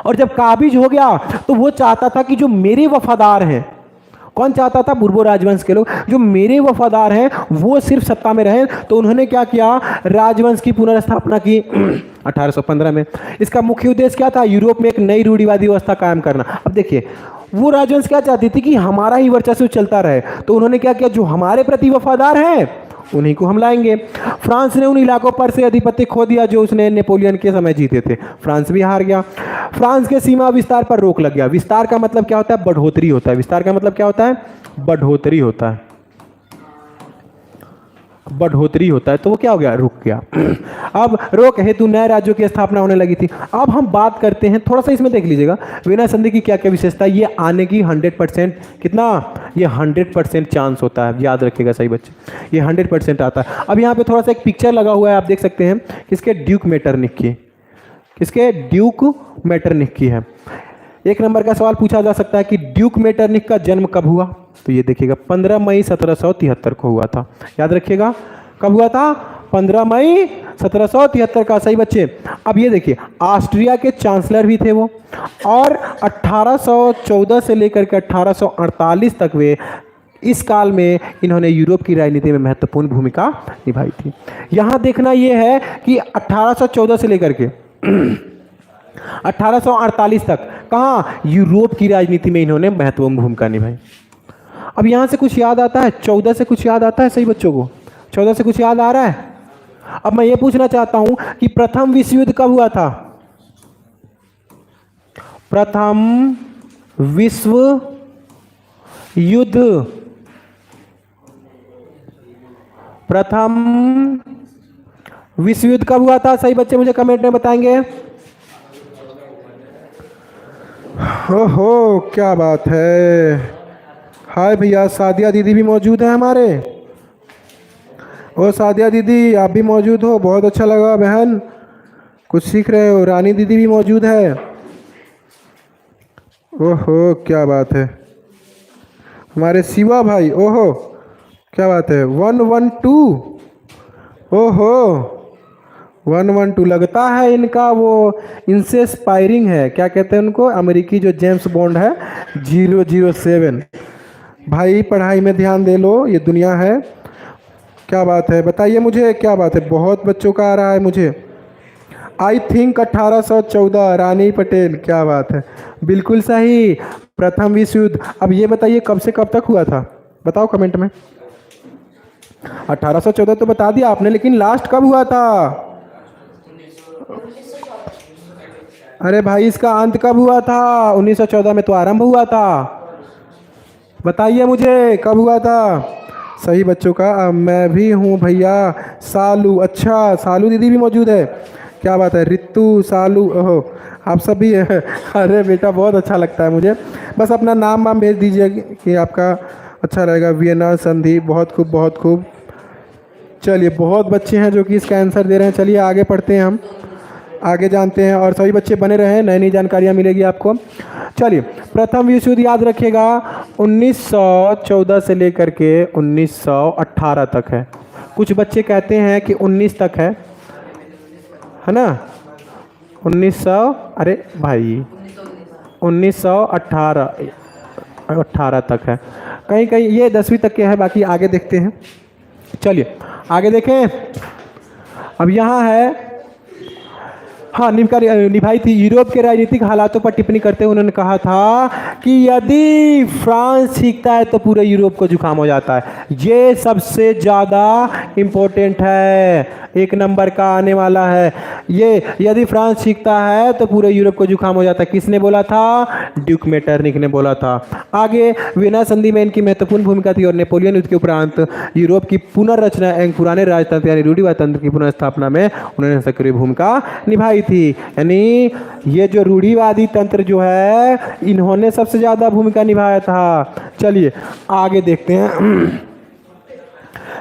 और जब काबिज हो गया तो वो चाहता था कि जो मेरे वफादार हैं, कौन चाहता था? बुर्बो राजवंश के लोग, जो मेरे वफादार हैं वो सिर्फ सत्ता में रहें। तो उन्होंने क्या किया? राजवंश की पुनर्स्थापना की 1815 में। इसका मुख्य उद्देश्य क्या था? यूरोप में एक नई रूढ़िवादी व्यवस्था कायम करना। अब देखिए, वो राजवंश क्या चाहती थी कि हमारा ही वर्चस्व चलता रहे। तो उन्होंने क्या किया? जो हमारे प्रति वफादार हैं उन्हीं को हम लाएंगे। फ्रांस ने उन इलाकों पर से अधिपत्य खो दिया जो उसने नेपोलियन के समय जीते थे। फ्रांस भी हार गया। फ्रांस के सीमा विस्तार पर रोक लग गया। विस्तार का मतलब क्या होता है? बढ़ोतरी होता है। विस्तार का मतलब क्या होता है? बढ़ोतरी होता है। बढ़ोतरी होता है, तो वो क्या हो गया, रुक गया। अब रोक हेतु नए राज्यों की स्थापना होने लगी थी। अब हम बात करते हैं, थोड़ा सा इसमें देख लीजिएगा विनय संधि की क्या क्या विशेषता। ये आने की 100% कितना, ये 100% चांस होता है, याद रखिएगा सही बच्चे, ये 100% आता है। अब यहाँ पे थोड़ा सा एक पिक्चर लगा हुआ है, आप देख सकते हैं, किसके, ड्यूक मेटरनिख की, किसके, ड्यूक मेटरनिख की है। एक नंबर का सवाल पूछा जा सकता है कि ड्यूक मेटरनिख का जन्म कब हुआ, तो ये देखिएगा 15 मई 1773 को हुआ था। याद रखिएगा कब हुआ था, 15 मई 1773 का, सही बच्चे। अब ये देखिए ऑस्ट्रिया के चांसलर भी थे वो, और 1814 से लेकर के 1848 तक वे, इस काल में इन्होंने यूरोप की राजनीति में महत्वपूर्ण भूमिका निभाई थी। यहाँ देखना ये है कि 1814 से लेकर के 1848 तक कहाँ, यूरोप की राजनीति में इन्होंने महत्वपूर्ण भूमिका निभाई। अब यहां से कुछ याद आता है, 14 से कुछ याद आता है, सही बच्चों को 14 से कुछ याद आ रहा है। अब मैं ये पूछना चाहता हूं कि प्रथम विश्व युद्ध कब हुआ था, प्रथम विश्व युद्ध, प्रथम विश्व युद्ध कब हुआ था, सही बच्चे मुझे कमेंट में बताएंगे। ओहो क्या बात है, हाय भैया, सादिया दीदी भी मौजूद है हमारे। ओ सादिया दीदी आप भी मौजूद हो, बहुत अच्छा लगा बहन, कुछ सीख रहे हो। रानी दीदी भी मौजूद है। ओहो क्या बात है, हमारे शिवा भाई, ओहो क्या बात है, 112, ओहो 112, लगता है इनका वो इनसे स्पायरिंग है, क्या कहते हैं उनको, अमेरिकी जो जेम्स बॉन्ड है 007। भाई पढ़ाई में ध्यान दे लो, ये दुनिया है। क्या बात है, बताइए मुझे क्या बात है, बहुत बच्चों का आ रहा है मुझे। आई थिंक 1814, रानी पटेल, क्या बात है, बिल्कुल सही, प्रथम विश्व युद्ध। अब ये बताइए कब से कब तक हुआ था, बताओ कमेंट में। 1814 तो बता दिया आपने, लेकिन लास्ट कब हुआ था, अरे भाई इसका अंत कब हुआ था, 1914 में तो आरंभ हुआ था, बताइए मुझे कब हुआ था। सही बच्चों का, मैं भी हूँ भैया, सालू, अच्छा सालू दीदी भी मौजूद है, क्या बात है, रितु, सालू, ओहो आप सब भी है। अरे बेटा बहुत अच्छा लगता है मुझे, बस अपना नाम वाम भेज दीजिए कि आपका अच्छा रहेगा। वियना संधि, बहुत खूब बहुत खूब। चलिए बहुत बच्चे हैं जो कि इसका आंसर दे रहे हैं, चलिए आगे पढ़ते हैं, हम आगे जानते हैं, और सभी बच्चे बने रहें, नई नई जानकारियाँ मिलेगी आपको। चलिए प्रथम विश्व युद्ध याद रखिएगा 1914 से लेकर के 1918 तक है। कुछ बच्चे कहते हैं कि 19 तक है ना, 1900, अरे भाई 1918 तक है, कहीं कहीं ये 10वीं तक के है, बाकी आगे देखते हैं। चलिए आगे देखें, अब यहाँ है, हाँ निभाई थी। यूरोप के राजनीतिक हालातों पर टिप्पणी करते हुए उन्होंने कहा था कि यदि फ्रांस सीखता है तो पूरे यूरोप को जुकाम हो जाता है। ये सबसे ज़्यादा इम्पोर्टेंट है, एक नंबर का आने वाला है ये, यदि फ्रांस सीखता है तो पूरे यूरोप को जुकाम हो जाता है। किसने बोला था, ड्यूक मेटरनिख ने बोला था। आगे वियना संधि में इनकी महत्वपूर्ण भूमिका थी, और नेपोलियन युद्ध के उपरांत यूरोप की पुनर्रचना एवं पुराने राजतंत्र यानी रूढ़िवादी तंत्र की पुनर्स्थापना में उन्होंने सक्रिय भूमिका निभाई थी। यानी ये जो रूढ़िवादी तंत्र जो है, इन्होंने सबसे ज्यादा भूमिका निभाया था। चलिए आगे देखते हैं,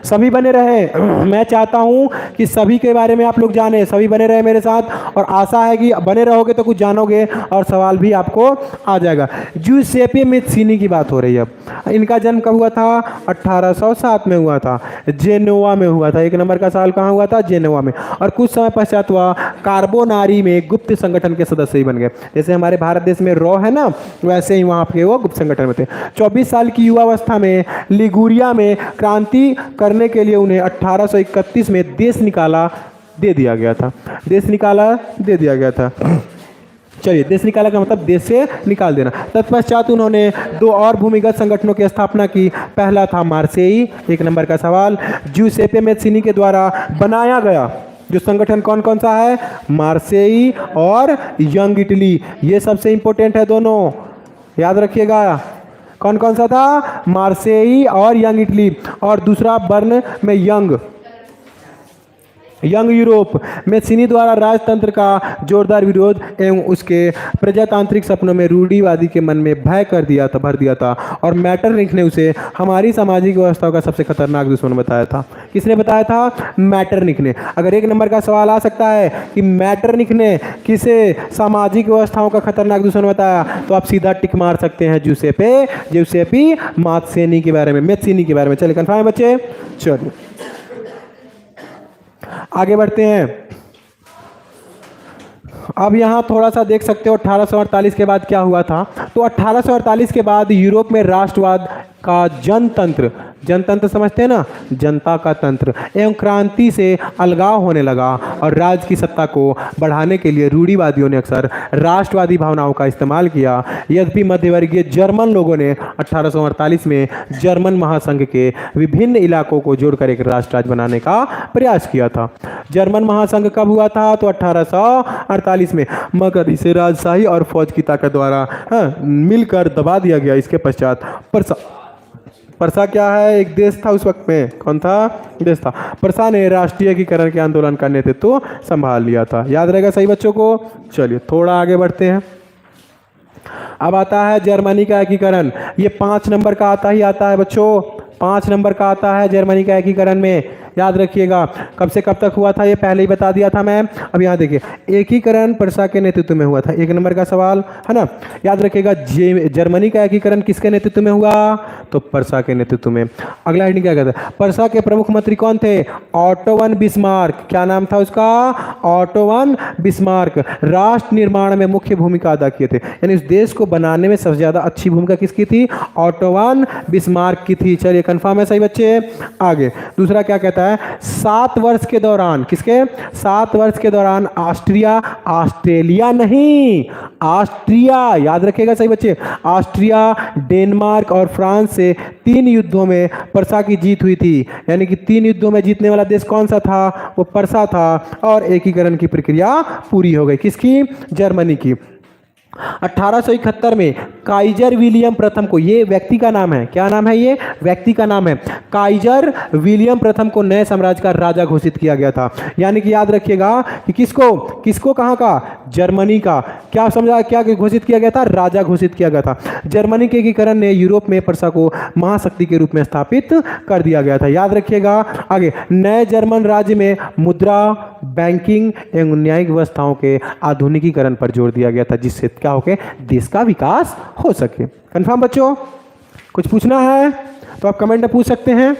सभी बने रहे, मैं चाहता हूं कि सभी के बारे में आप लोग जाने, सभी बने रहे मेरे साथ, और आशा है कि बने रहोगे तो कुछ जानोगे और सवाल भी आपको आ जाएगा। जूसेपे मेत्सीनी की बात हो रही है। अब इनका जन्म कब हुआ था, 1807 में हुआ था, जेनोवा में हुआ था। एक नंबर का सवाल कहाँ हुआ था, जेनोवा में। और कुछ समय पश्चात वह कार्बोनारी में गुप्त संगठन के सदस्य ही बन गए। जैसे हमारे भारत देश में रॉ है ना, वैसे ही वहाँ पे वो गुप्त संगठन में थे। 24 साल की युवावस्था में लिगुरिया में क्रांति करने के लिए उन्हें 1831 में देश निकाला दे दिया गया था। देश निकाला दे दिया गया था। चलिए, देश निकाला का मतलब देश से निकाल देना। तत्पश्चात उन्होंने 2 और भूमिगत संगठनों की स्थापना की। पहला था मार्सेई, एक नंबर का सवाल, जूसेपे मेत्सीनी के द्वारा बनाया गया। जो संगठन कौन कौन सा है, मार्सेई और यंग इटली, ये सबसे इंपॉर्टेंट है दोनों, याद रखिएगा। कौन कौन सा था, मार्सेई और यंग इटली। और दूसरा बर्न में यंग, यंग यूरोप में चीनी द्वारा राजतंत्र का जोरदार विरोध एवं उसके प्रजातांत्रिक सपनों में रूढ़िवादी के मन में भय भर दिया था और मैटरनिख ने उसे हमारी सामाजिक व्यवस्था का सबसे खतरनाक दुश्मन बताया था। किसने बताया था? मैटरनिख ने। अगर एक नंबर का सवाल आ सकता है कि मैटरनिख ने किसे सामाजिक व्यवस्थाओं का खतरनाक दुश्मन बताया, तो आप सीधा टिक मार सकते हैं ज्यूसेपी मात्सेनी के बारे में, मेत्सिनी के बारे में। चलिए कन्फर्म है बच्चे? चलिए आगे बढ़ते हैं। अब यहाँ थोड़ा सा देख सकते हो 1848 के बाद क्या हुआ था। तो 1848 के बाद यूरोप में राष्ट्रवाद का जनतंत्र समझते हैं ना, जनता का तंत्र एवं क्रांति से अलगाव होने लगा और राज्य की सत्ता को बढ़ाने के लिए रूढ़िवादियों ने अक्सर राष्ट्रवादी भावनाओं का इस्तेमाल किया। यद्यपि मध्यवर्गीय जर्मन लोगों ने 1848 में जर्मन महासंघ के विभिन्न इलाकों को जोड़कर एक राष्ट्र राज्य बनाने का प्रयास किया था। जर्मन महासंघ कब हुआ था? तो 1848 में, मगर इसे राजशाही और फौज की ताकत द्वारा मिलकर दबा दिया गया। इसके पश्चात परसा क्या है? एक देश था उस वक्त में। कौन था? देश था। परसा ने राष्ट्रीयकरण के आंदोलन का नेतृत्व संभाल लिया था। याद रहेगा सही बच्चों को? चलिए थोड़ा आगे बढ़ते हैं। अब आता है जर्मनी का एकीकरण। ये 5 नंबर का आता है बच्चों, 5 नंबर का आता है जर्मनी का एकीकरण में। याद रखिएगा कब से कब तक हुआ था, ये पहले ही बता दिया था मैं। अब यहाँ देखिए, एकीकरण परसा के नेतृत्व में हुआ था। 1 नंबर का सवाल है ना। याद रखिएगा जर्मनी का एकीकरण किसके नेतृत्व में हुआ? तो परसा के नेतृत्व में। अगला हेडिंग क्या कहता है? परसा के प्रमुख मंत्री कौन थे? Auto von Bismarck. क्या नाम था उसका? Auto von Bismarck. राष्ट्र निर्माण में मुख्य भूमिका अदा किए थे, यानी इस देश को बनाने में सबसे ज्यादा अच्छी भूमिका किसकी थी? ऑटो वन बिस्मार्क की थी। चलिए कंफर्म है सही बच्चे? आगे दूसरा क्या कहता है? 7 वर्ष के दौरान, किसके? 7 वर्ष के दौरान ऑस्ट्रेलिया नहीं, ऑस्ट्रिया, याद रखिएगा सही बच्चे, ऑस्ट्रिया, डेनमार्क और फ्रांस से 3 युद्धों में परसा की जीत हुई थी। यानी कि 3 युद्धों में जीतने वाला देश कौन सा था? वो परसा था। और एकीकरण की प्रक्रिया पूरी हो गई। किसकी? जर्मनी की। 1871 में काइजर विलियम प्रथम को, ये व्यक्ति का नाम है, क्या नाम है? ये व्यक्ति का नाम है। काइजर विलियम प्रथम को नए साम्राज्य का राजा घोषित किया गया था। यानी कि याद रखिएगा कि किसको कहाँ का? जर्मनी का। क्या समझा? क्या घोषित किया गया था? राजा घोषित किया गया था। जर्मनी के एकीकरण ने यूरोप में परसा को महाशक्ति के रूप में स्थापित कर दिया गया था। याद रखिएगा। आगे, नए जर्मन राज्य में मुद्रा, बैंकिंग एवं न्यायिक व्यवस्थाओं के आधुनिकीकरण पर जोर दिया गया था, जिससे क्या हो के देश का विकास हो सके। कंफर्म बच्चों? कुछ पूछना है तो आप कमेंट में पूछ सकते हैं।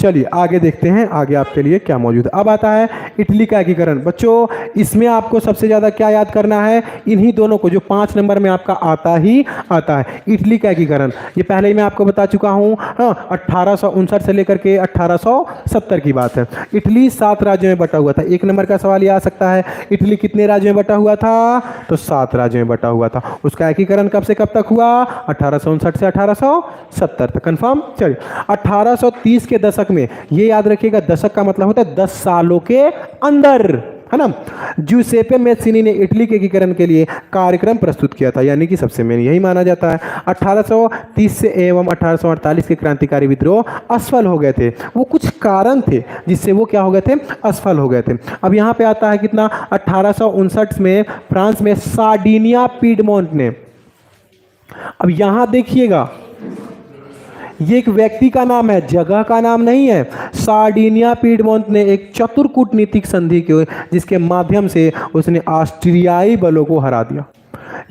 चलिए आगे देखते हैं, आगे आपके लिए क्या मौजूद है। अब आता है इटली का एकीकरण। बच्चों इसमें आपको सबसे ज़्यादा क्या याद करना है? इन्हीं दोनों को, जो 5 नंबर में आपका आता है, इटली का एकीकरण। ये पहले ही मैं आपको बता चुका हूँ। हाँ, 1859 से लेकर के 1870 की बात है। इटली 7 राज्यों में बटा हुआ था। 1 नंबर का सवाल ये आ सकता है, इटली कितने राज्यों में बटा हुआ था? तो 7 राज्यों में बटा हुआ था। उसका एकीकरण कब से कब तक हुआ? 1859 से 1870 तक। कंफर्म? चलिए 1830 के दशक में, ये याद रखिएगा, दशक का मतलब होता है 10 सालों के अंदर, है ना। ज्यूसेपे मेत्सिनी ने इटली के एकीकरण के लिए कार्यक्रम प्रस्तुत किया था, यानी कि सबसे मेन यही माना जाता है। 1830 से एवं 1848 के क्रांतिकारी विद्रोह असफल हो गए थे। वो कुछ कारण थे जिससे वो क्या हो गए थे? असफल हो गए थे। अब यहाँ पे आता है कितना? 1859 में फ्रांस में सार्डिनिया पीडमोंट ने, अब यहाँ देखिएगा, ये एक व्यक्ति का नाम है, जगह का नाम नहीं है। सार्डिनिया पीडमोंट ने एक चतुर कूटनीतिक संधि की, जिसके माध्यम से उसने ऑस्ट्रियाई बलों को हरा दिया।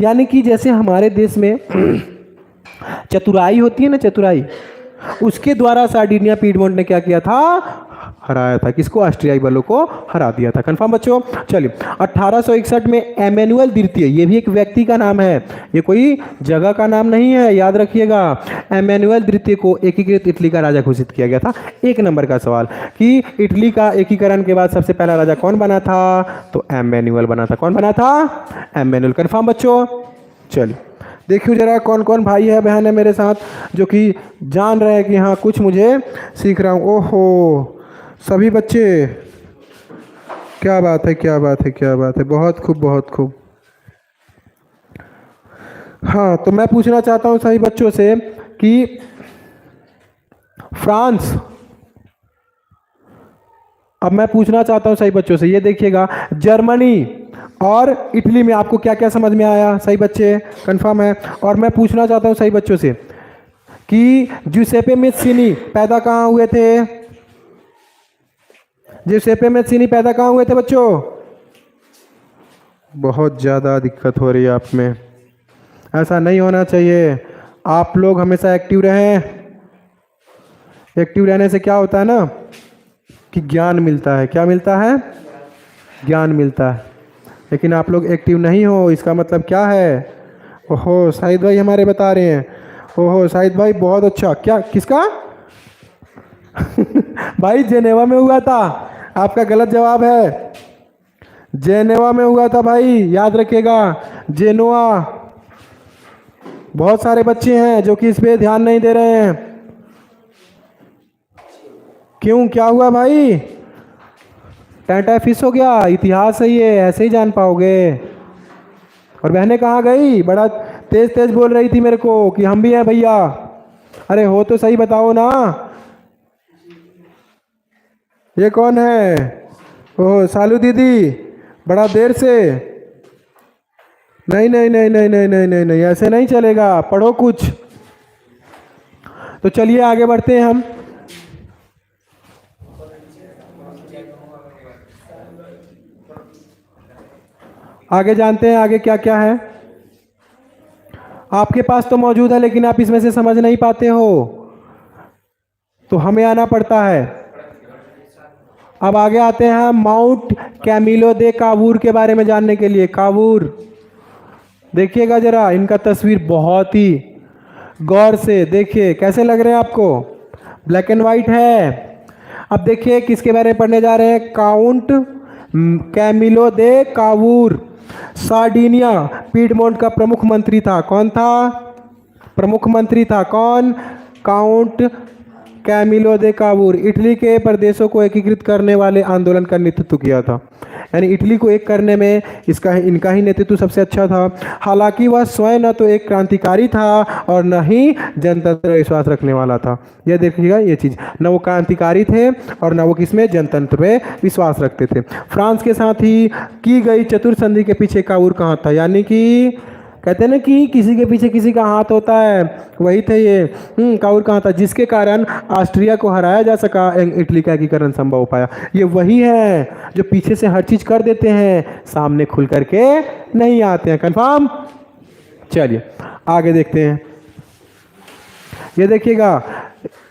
यानी कि जैसे हमारे देश में चतुराई होती है ना, चतुराई, उसके द्वारा सार्डिनिया पीडमोंट ने क्या किया था? हराया था। किसको? ऑस्ट्रियाई बलों को हरा दिया था। कंफर्म बच्चों? चलिए 1861 में एमेनुअल द्वितीय, ये भी एक व्यक्ति का नाम है, ये कोई जगह का नाम नहीं है, याद रखिएगा। एमेनुअल द्वितीय को एकीकृत इटली का राजा घोषित किया गया था। 1 नंबर का सवाल कि इटली का एकीकरण के बाद सबसे पहला राजा कौन बना था? तो एमेनुअल बना था। कौन बना था? एमेनुअल। कंफर्म बच्चों? चलिए देखिए जरा कौन कौन भाई है बहन है मेरे साथ जो कि जान रहे हैं कि हाँ कुछ मुझे सीख रहा हूँ। ओहो, सभी बच्चे, क्या बात है, क्या बात है, क्या बात है, बहुत खूब, बहुत खूब। हाँ, तो मैं पूछना चाहता हूँ सभी बच्चों से कि फ्रांस अब मैं पूछना चाहता हूं सही बच्चों से, ये देखिएगा जर्मनी और इटली में आपको क्या क्या समझ में आया? सही बच्चे कंफर्म है? और मैं पूछना चाहता हूं सही बच्चों से कि ज्यूसेपे मेस्सीनी पैदा कहाँ हुए थे? ज्यूसेपे मेस्सीनी पैदा कहाँ हुए थे बच्चों? बहुत ज़्यादा दिक्कत हो रही है आप में, ऐसा नहीं होना चाहिए। आप लोग हमेशा एक्टिव रहें। एक्टिव रहने से क्या होता है ना कि ज्ञान मिलता है। क्या मिलता है? ज्ञान मिलता है। लेकिन आप लोग एक्टिव नहीं हो, इसका मतलब क्या है? ओहो शाहिद भाई हमारे बता रहे हैं। ओहो शाहिद भाई बहुत अच्छा। क्या किसका? भाई जेनेवा में हुआ था। आपका गलत जवाब है। जेनेवा में हुआ था भाई, याद रखिएगा, जेनोआ। बहुत सारे बच्चे हैं जो कि इस पे ध्यान नहीं दे रहे हैं। क्यों, क्या हुआ भाई? टाटा फिश हो गया? इतिहास है ये, ऐसे ही जान पाओगे। और बहनें कहाँ गई? बड़ा तेज तेज बोल रही थी मेरे को कि हम भी हैं भैया। अरे हो तो सही बताओ ना। ये कौन है? ओह सालू दीदी, बड़ा देर से। नहीं नहीं नहीं नहीं नहीं नहीं नहीं नहीं, ऐसे नहीं चलेगा, पढ़ो कुछ। तो चलिए आगे बढ़ते हैं हम। आगे जानते हैं आगे क्या क्या है। आपके पास तो मौजूद है लेकिन आप इसमें से समझ नहीं पाते हो, तो हमें आना पड़ता है। अब आगे आते हैं हम माउंट कैमिलो दे कावूर के बारे में जानने के लिए। कावूर देखिएगा जरा, इनका तस्वीर बहुत ही गौर से देखिए, कैसे लग रहे हैं आपको? ब्लैक एंड वाइट है। अब देखिए किसके बारे में पढ़ने जा रहे हैं। Count Camillo de Cavour Sardinia Piedmont का प्रमुख मंत्री था। कौन था? प्रमुख मंत्री था कौन? Count Camillo de Cavour. Italy के प्रदेशों को एकीकृत करने वाले आंदोलन का नेतृत्व किया था, यानी इटली को एक करने में इनका ही नेतृत्व सबसे अच्छा था। हालांकि वह स्वयं न तो एक क्रांतिकारी था और न ही जनतंत्र में विश्वास रखने वाला था। यह देखिएगा ये चीज़, न वो क्रांतिकारी थे और न वो किसमें जनतंत्र में विश्वास रखते थे। फ्रांस के साथ ही की गई चतुर संधि के पीछे कावूर कहाँ था? यानी कि कहते हैं ना कि किसी के पीछे किसी का हाथ होता है, वही थे ये। कावूर कहाँ था? जिसके कारण ऑस्ट्रिया को हराया जा सका, इटली का एकीकरण संभव हो पाया। ये वही है जो पीछे से हर चीज कर देते हैं, सामने खुल करके नहीं आते हैं। कंफर्म? चलिए आगे देखते हैं। ये देखिएगा,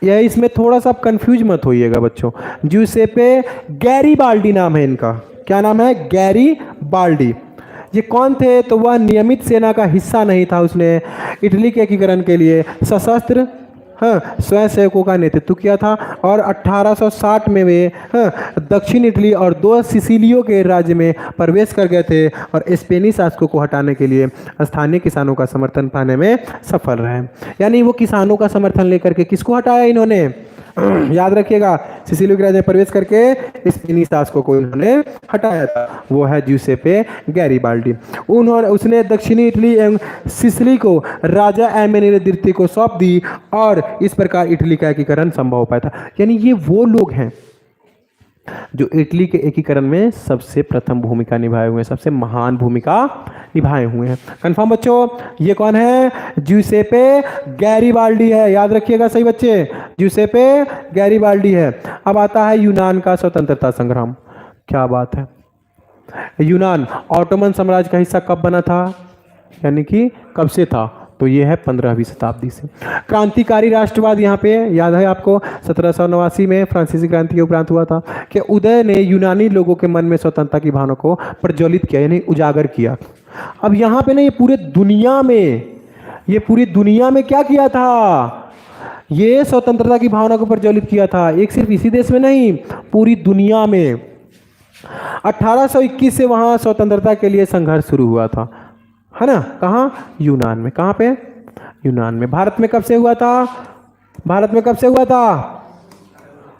यह इसमें थोड़ा सा आप कंफ्यूज मत होइएगा बच्चों। ज्यूसेपे गैरीबाल्डी नाम है इनका। क्या नाम है? गैरीबाल्डी। ये कौन थे? तो वह नियमित सेना का हिस्सा नहीं था। उसने इटली के एकीकरण के लिए सशस्त्र स्वयं सेवकों का नेतृत्व किया था। और 1860 में वे दक्षिण इटली और 2 सिसिलियों के राज्य में प्रवेश कर गए थे और स्पेनी शासकों को हटाने के लिए स्थानीय किसानों का समर्थन पाने में सफल रहे। यानी वो किसानों का समर्थन लेकर के किसको हटाया इन्होंने? याद रखिएगा, सिसिलियो के राज्य में प्रवेश करके स्पेनी शासकों को इन्होंने हटाया था। वो है ज्यूसेपे गैरीबाल्डी। उसने दक्षिणी इटली एवं सिसिली को राजा एमेनियो द्वितीय को सौंप दी और इस प्रकार इटली का एकीकरण संभव हो पाया था। यानी ये वो लोग हैं जो इटली के एकीकरण में सबसे प्रथम भूमिका निभाए हुए हैं, सबसे महान भूमिका निभाए हुए हैं। कंफर्म बच्चों? ये कौन है? ज्यूसेपे गैरीबाल्डी है। याद रखिएगा सही बच्चे, ज्यूसेपे गैरीबाल्डी है। अब आता है यूनान का स्वतंत्रता संग्राम। क्या बात है! यूनान ऑटोमन साम्राज्य का हिस्सा कब बना था, यानी कि कब से था? तो ये है 15वीं शताब्दी से। क्रांतिकारी राष्ट्रवाद यहाँ पे याद है आपको, 1789 में फ्रांसीसी क्रांति के उपरांत हुआ था कि उदय ने यूनानी लोगों के मन में स्वतंत्रता की भावना को प्रज्वलित किया, यानी उजागर किया। अब यहाँ पे ना ये पूरी दुनिया में क्या किया था? ये स्वतंत्रता की भावना को प्रज्वलित किया था। एक सिर्फ इसी देश में नहीं, पूरी दुनिया में। 1821 से वहां स्वतंत्रता के लिए संघर्ष शुरू हुआ था, है ना? कहाँ? यूनान में। कहाँ पे? यूनान में। भारत में कब से हुआ था? भारत में कब से हुआ था?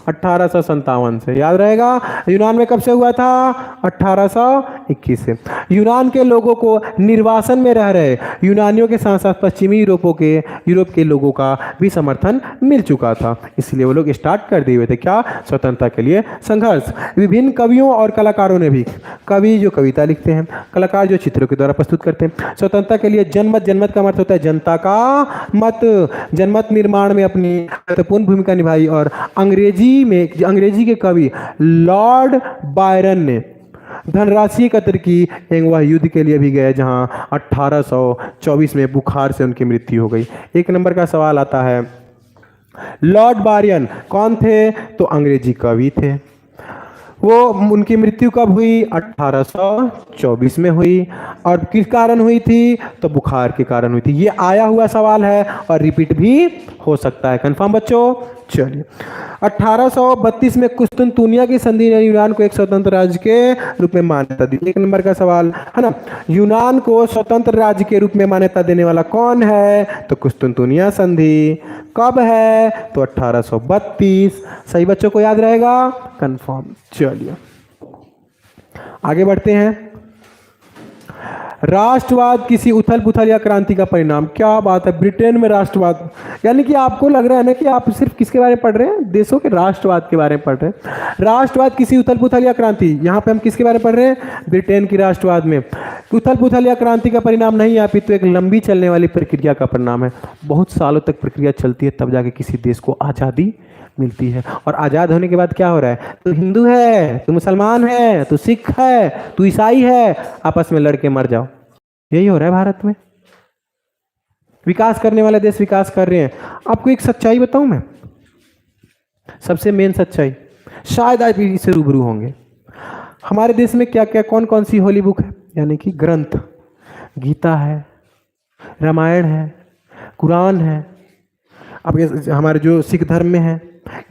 1857 से, याद रहेगा। यूनान में कब से हुआ था? 1821 से। यूनान के लोगों को निर्वासन में रह रहे यूनानियों के साथ साथ पश्चिमी यूरोप के लोगों का भी समर्थन मिल चुका था, इसलिए वो लोग स्टार्ट कर दिए हुए थे क्या? स्वतंत्रता के लिए संघर्ष। विभिन्न कवियों और कलाकारों ने भी, कवि जो कविता लिखते हैं, कलाकार जो चित्रों के द्वारा प्रस्तुत करते हैं, स्वतंत्रता के लिए जनमत, जनमत का मतलब होता है जनता का मत, जनमत निर्माण में अपनी महत्वपूर्ण भूमिका निभाई। और अंग्रेजी के कवि लॉर्ड बायरन ने धनराशि एकत्र की एवं वह युद्ध के लिए भी गए, जहां 1824 में बुखार से उनकी मृत्यु हो गई। एक नंबर का सवाल आता है, लॉर्ड बायरन कौन थे? तो अंग्रेजी कवि थे। वो उनकी मृत्यु कब हुई? 1824 में हुई। और किस कारण हुई थी? तो बुखार के कारण हुई थी। ये आया हुआ सवाल है और रिपीट भी हो सकता है। कंफर्म बच्चों? चलिए, 1832 में कुस्तुनतुनिया की संधि ने यूनान को एक स्वतंत्र राज्य के रूप में मान्यता दी। एक नंबर का सवाल है ना, यूनान को स्वतंत्र राज्य के रूप में मान्यता देने वाला कौन है? तो कुस्तुनतुनिया संधि। कब है? तो 1832। सही बच्चों को याद रहेगा? कंफर्म। चलिए आगे बढ़ते हैं। राष्ट्रवाद किसी उथल पुथल या क्रांति का परिणाम। क्या बात है, ब्रिटेन में राष्ट्रवाद, यानी कि आपको लग रहा है ना कि आप सिर्फ किसके बारे में पढ़ रहे हैं? देशों के राष्ट्रवाद के बारे में पढ़ रहे हैं। राष्ट्रवाद किसी उथल पुथल या क्रांति, यहाँ पे हम किसके बारे में पढ़ रहे हैं? ब्रिटेन की राष्ट्रवाद में। उथल पुथल या क्रांति का परिणाम नहीं है, अपितु एक लंबी चलने वाली प्रक्रिया का परिणाम है। बहुत सालों तक प्रक्रिया चलती है, तब जाके किसी देश को आज़ादी मिलती है। और आज़ाद होने के बाद क्या हो रहा है? तू हिंदू है, तू मुसलमान है, तू सिख है, तू ईसाई है, आपस में लड़के मर जाओ। यही हो रहा है भारत में। विकास करने वाले देश विकास कर रहे हैं। आपको एक सच्चाई बताऊं मैं, सबसे मेन सच्चाई, शायद आज भी इससे रूबरू होंगे। हमारे देश में क्या क्या कौन कौन सी होली बुक है, यानी कि ग्रंथ, गीता है, रामायण है, कुरान है, अब हमारे जो सिख धर्म में है,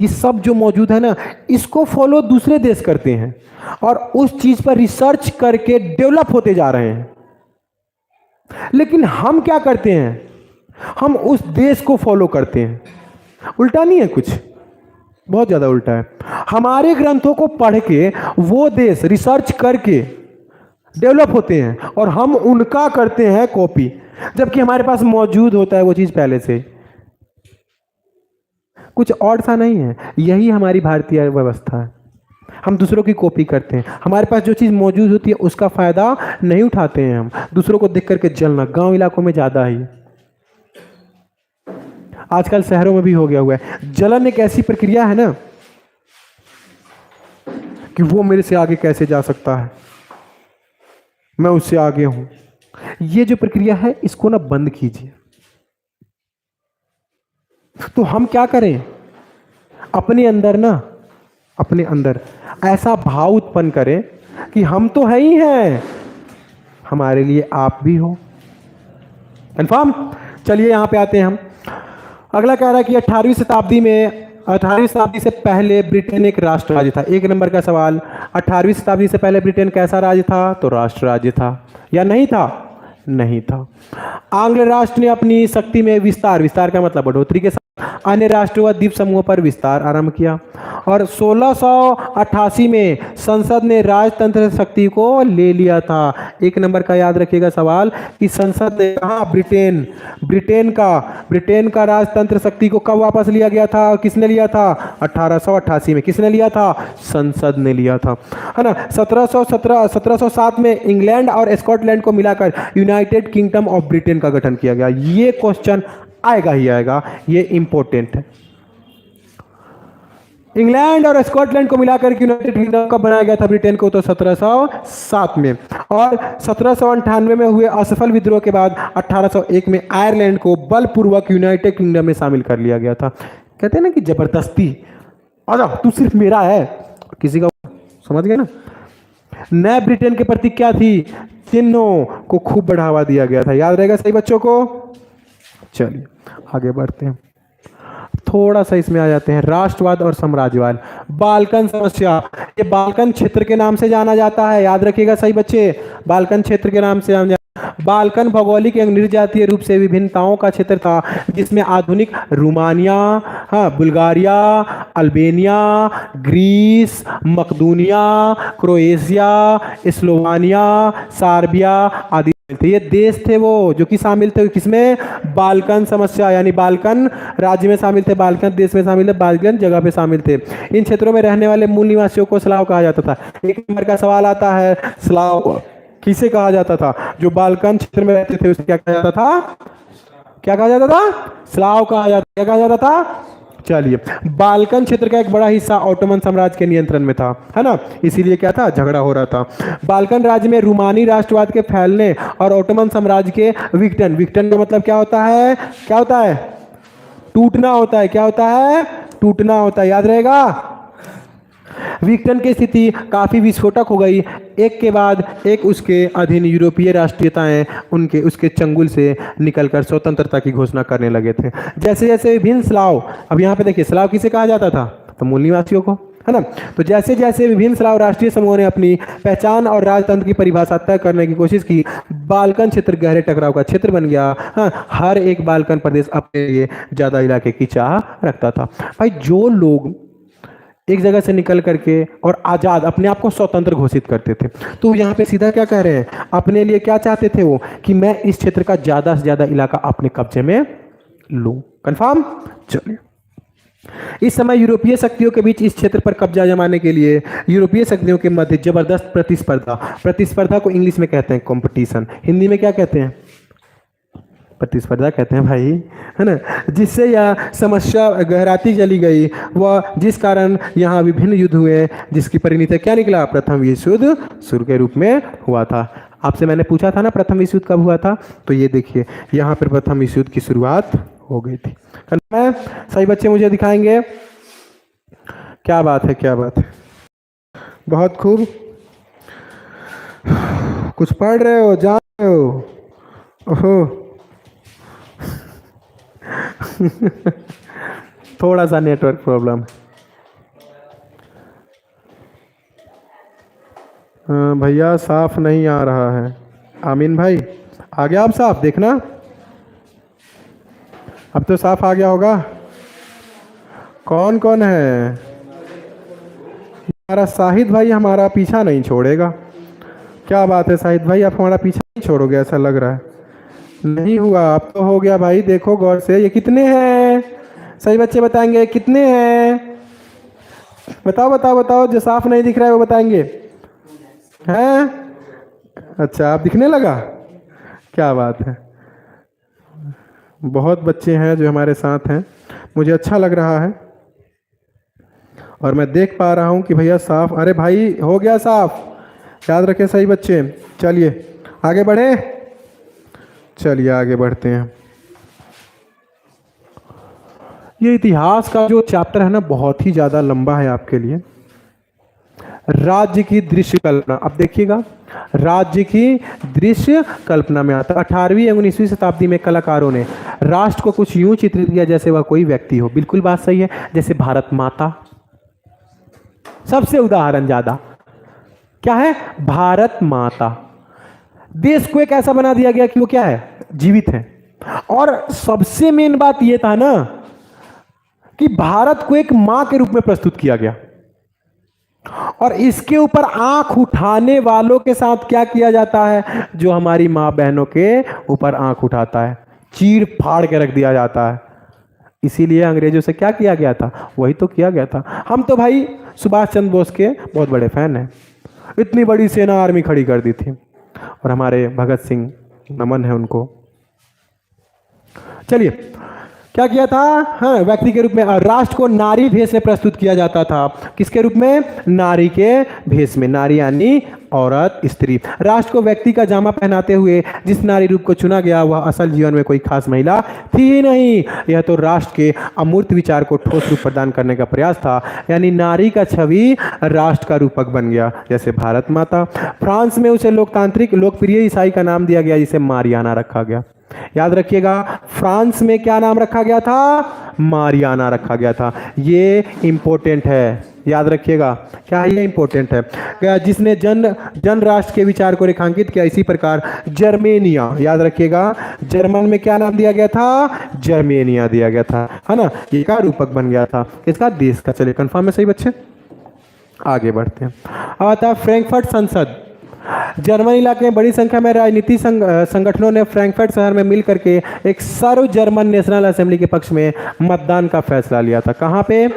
ये सब जो मौजूद है ना, इसको फॉलो दूसरे देश करते हैं और उस चीज पर रिसर्च करके डेवलप होते जा रहे हैं। लेकिन हम क्या करते हैं? हम उस देश को फॉलो करते हैं। उल्टा नहीं है कुछ, बहुत ज्यादा उल्टा है। हमारे ग्रंथों को पढ़ के वो देश रिसर्च करके डेवलप होते हैं और हम उनका करते हैं कॉपी, जबकि हमारे पास मौजूद होता है वो चीज पहले से। कुछ और सा नहीं है, यही हमारी भारतीय व्यवस्था है। हम दूसरों की कॉपी करते हैं, हमारे पास जो चीज़ मौजूद होती है उसका फ़ायदा नहीं उठाते हैं। हम दूसरों को देख करके जलना गांव इलाकों में ज़्यादा ही, आजकल शहरों में भी हो गया हुआ है। जलन एक ऐसी प्रक्रिया है ना कि वो मेरे से आगे कैसे जा सकता है, मैं उससे आगे हूं। ये जो प्रक्रिया है इसको ना बंद कीजिए। तो हम क्या करें? अपने अंदर ऐसा भाव उत्पन्न करें कि हम तो है ही हैं, हमारे लिए आप भी हो। कन्फर्म? चलिए यहां पे आते हैं हम। अगला कह रहा है कि 18वीं शताब्दी से पहले ब्रिटेन एक राष्ट्र राज्य था। एक नंबर का सवाल, 18वीं शताब्दी से पहले ब्रिटेन कैसा राज्य था? तो राष्ट्र राज्य था या नहीं था? नहीं था। आंग्ल राष्ट्र ने अपनी शक्ति में विस्तार का मतलब बढ़ोतरी के साथ अन्य राष्ट्रों व द्वीप समूहों पर विस्तार आरंभ किया और 1688 में संसद ने राजतंत्र शक्ति को ले लिया था। एक नंबर का याद रखिएगा सवाल कि संसद ने कहा, ब्रिटेन का राजतंत्र शक्ति को कब वापस लिया गया था और किसने लिया था? 1888 में। किसने लिया था? संसद ने लिया था, है ना। 1707 में इंग्लैंड और स्कॉटलैंड को मिलाकर यूनाइटेड किंगडम ऑफ ब्रिटेन का गठन किया गया। ये क्वेश्चन आएगा ही आएगा, ये इंपॉर्टेंट है। इंग्लैंड और स्कॉटलैंड को मिलाकर यूनाइटेड किंगडम कब बनाया गया था ब्रिटेन को? तो 1707 में। और 1798 में हुए असफल विद्रोह के बाद 1801 में आयरलैंड को बलपूर्वक यूनाइटेड किंगडम में शामिल कर लिया गया था। कहते हैं ना कि जबरदस्ती, आजा तू सिर्फ मेरा है, किसी का, समझ गए ना। नए ब्रिटेन के प्रति क्या थी? चिन्हों को खूब बढ़ावा दिया गया था। याद रहेगा सही बच्चों को? चलिए आगे बढ़ते हैं, थोड़ा सा इसमें आ जाते हैं। राष्ट्रवाद और साम्राज्यवाद, बाल्कन समस्या, ये बाल्कन क्षेत्र के नाम से जाना जाता है। याद रखिएगा सही बच्चे, बाल्कन क्षेत्र के नाम से जाना जाता है। बाल्कन भौगोलिक एवं निर्जातीय रूप से विभिन्नताओं का क्षेत्र था, जिसमें आधुनिक रोमानिया, हाँ, बुल्गारिया, अल्बेनिया, ग्रीस, मकदूनिया, क्रोएशिया, स्लोवानिया, सार्बिया आदि थे। ये देश थे वो जो कि शामिल थे किसमें? बाल्कन समस्या, यानी बाल्कन राज्य में शामिल थे, बाल्कन देश में शामिल थे, बाल्कन जगह पे शामिल थे। इन क्षेत्रों में रहने वाले मूल निवासियों को स्लाव कहा जाता था। एक नंबर का सवाल आता है, स्लाव किसे कहा जाता था? जो बाल्कन क्षेत्र में रहते थे उसे क्या कहा जाता था? क्या कहा जाता था? स्लाव कहा जाता, क्या कहा जाता था? चलिए, बाल्कन क्षेत्र का एक बड़ा हिस्सा ऑटोमन साम्राज्य के नियंत्रण में था, है ना, इसीलिए क्या था? झगड़ा हो रहा था। बाल्कन राज्य में रूमानी राष्ट्रवाद के फैलने और ऑटोमन साम्राज्य के विघटन, विघटन का मतलब क्या होता है? क्या होता है? टूटना होता है। क्या होता है? टूटना होता है, याद रहेगा। विघटन की स्थिति काफी विस्फोटक हो गई, एक के बाद एक उसके अधीन यूरोपीय राष्ट्रीयताएं उनके उसके चंगुल से निकलकर स्वतंत्रता की घोषणा करने लगे थे। जैसे जैसे विभिन्न स्लाव, अब यहाँ पे देखिए स्लाव किसे कहा जाता था? तो मूल निवासियों को, है ना। तो जैसे जैसे विभिन्न स्लाव राष्ट्रीय समूहों ने अपनी पहचान और राजतंत्र की परिभाषा तय करने की कोशिश की, बाल्कन क्षेत्र गहरे टकराव का क्षेत्र बन गया। हाँ, हर एक बाल्कन प्रदेश अपने लिए ज्यादा इलाके की चाह रखता था। भाई, जो लोग एक जगह से निकल करके और आजाद अपने आप को स्वतंत्र घोषित करते थे, तो यहाँ पे सीधा क्या कह रहे हैं? अपने लिए क्या चाहते थे वो? कि मैं इस क्षेत्र का ज्यादा से ज्यादा इलाका अपने कब्जे में लूं। कंफर्म? चलिए, इस समय यूरोपीय शक्तियों के बीच इस क्षेत्र पर कब्जा जमाने के लिए यूरोपीय शक्तियों के मध्य जबरदस्त प्रतिस्पर्धा, प्रतिस्पर्धा को इंग्लिश में कहते हैं कंपटीशन, हिंदी में क्या कहते हैं? प्रतिस्पर्धा कहते हैं भाई, है ना। जिससे यह समस्या गहराती चली गई, वह जिस कारण यहाँ विभिन्न युद्ध हुए, जिसकी परिणति क्या निकला? प्रथम विश्व युद्ध शुरू के रूप में हुआ था। आपसे मैंने पूछा था ना प्रथम विश्व युद्ध कब हुआ था, तो ये देखिए यहाँ पर प्रथम विश्व युद्ध की शुरुआत हो गई थी। सही बच्चे मुझे दिखाएंगे? क्या बात है, क्या बात है, बहुत खूब। कुछ पढ़ रहे हो, जान रहे हो? ओहो थोड़ा सा नेटवर्क प्रॉब्लम। भैया साफ नहीं आ रहा है। आमीन भाई, आ गया अब साफ? देखना, अब तो साफ आ गया होगा। कौन कौन है? हमारा शाहिद भाई हमारा पीछा नहीं छोड़ेगा। क्या बात है शाहिद भाई, आप हमारा पीछा नहीं छोड़ोगे ऐसा लग रहा है। नहीं हुआ, अब तो हो गया भाई। देखो गौर से, ये कितने हैं? सही बच्चे बताएंगे कितने हैं? बताओ बताओ बताओ, जो साफ नहीं दिख रहा है वो बताएंगे। हैं? अच्छा, आप दिखने लगा, क्या बात है। बहुत बच्चे हैं जो हमारे साथ हैं, मुझे अच्छा लग रहा है और मैं देख पा रहा हूं कि भैया साफ। अरे भाई हो गया साफ, याद रखें सही बच्चे। चलिए आगे बढ़े, चलिए आगे बढ़ते हैं। ये इतिहास का जो चैप्टर है ना, बहुत ही ज्यादा लंबा है आपके लिए। राज्य की दृश्य कल्पना, अब देखिएगा, राज्य की दृश्य कल्पना में आता है। 18वीं एवं 19वीं शताब्दी में कलाकारों ने राष्ट्र को कुछ यूं चित्रित किया जैसे वह कोई व्यक्ति हो। बिल्कुल बात सही है। जैसे भारत माता, सबसे उदाहरण ज्यादा क्या है? भारत माता। देश को एक ऐसा बना दिया गया कि वो क्या है? जीवित है। और सबसे मेन बात यह था ना कि भारत को एक मां के रूप में प्रस्तुत किया गया, और इसके ऊपर आंख उठाने वालों के साथ क्या किया जाता है? जो हमारी मां बहनों के ऊपर आंख उठाता है, चीर फाड़ के रख दिया जाता है। इसीलिए अंग्रेजों से क्या किया गया था? वही तो किया गया था। हम तो भाई सुभाष चंद्र बोस के बहुत बड़े फैन हैं। इतनी बड़ी सेना आर्मी खड़ी कर दी थी, और हमारे भगत सिंह, नमन है उनको। चलिए, क्या किया था? हाँ, व्यक्ति के रूप में। राष्ट्र को नारी भेष में प्रस्तुत किया जाता था। किसके रूप में? नारी के भेष में। नारी यानी औरत, स्त्री। राष्ट्र को व्यक्ति का जामा पहनाते हुए जिस नारी रूप को चुना गया, वह असल जीवन में कोई खास महिला थी ही नहीं। यह तो राष्ट्र के अमूर्त विचार को ठोस रूप प्रदान करने का प्रयास था। यानी नारी का छवि राष्ट्र का रूपक बन गया, जैसे भारत माता। फ्रांस में उसे लोकतांत्रिक लोकप्रिय ईसाई का नाम दिया गया, जिसे मारियाना रखा गया। याद रखिएगा, फ्रांस में क्या नाम रखा गया था? मारियाना रखा गया था। ये इंपॉर्टेंट है, याद रखिएगा, क्या है ये इंपॉर्टेंट है। क्या जिसने जन राष्ट्र के विचार को रेखांकित किया, इसी प्रकार जर्मेनिया, याद रखिएगा, जर्मन में क्या नाम दिया गया था, जर्मेनिया दिया गया था, है ना। ये का रूपक बन गया था इसका देश का। चलिए कंफर्म है सही बच्चे, आगे बढ़ते हैं। अब आता है फ्रैंकफर्ट संसद। जर्मन इलाके में बड़ी संख्या में राजनीतिक संगठनों ने फ्रैंकफर्ट शहर में मिल करके एक सर्व जर्मन नेशनल असेंबली के पक्ष में मतदान का फैसला लिया था। कहाँ पे,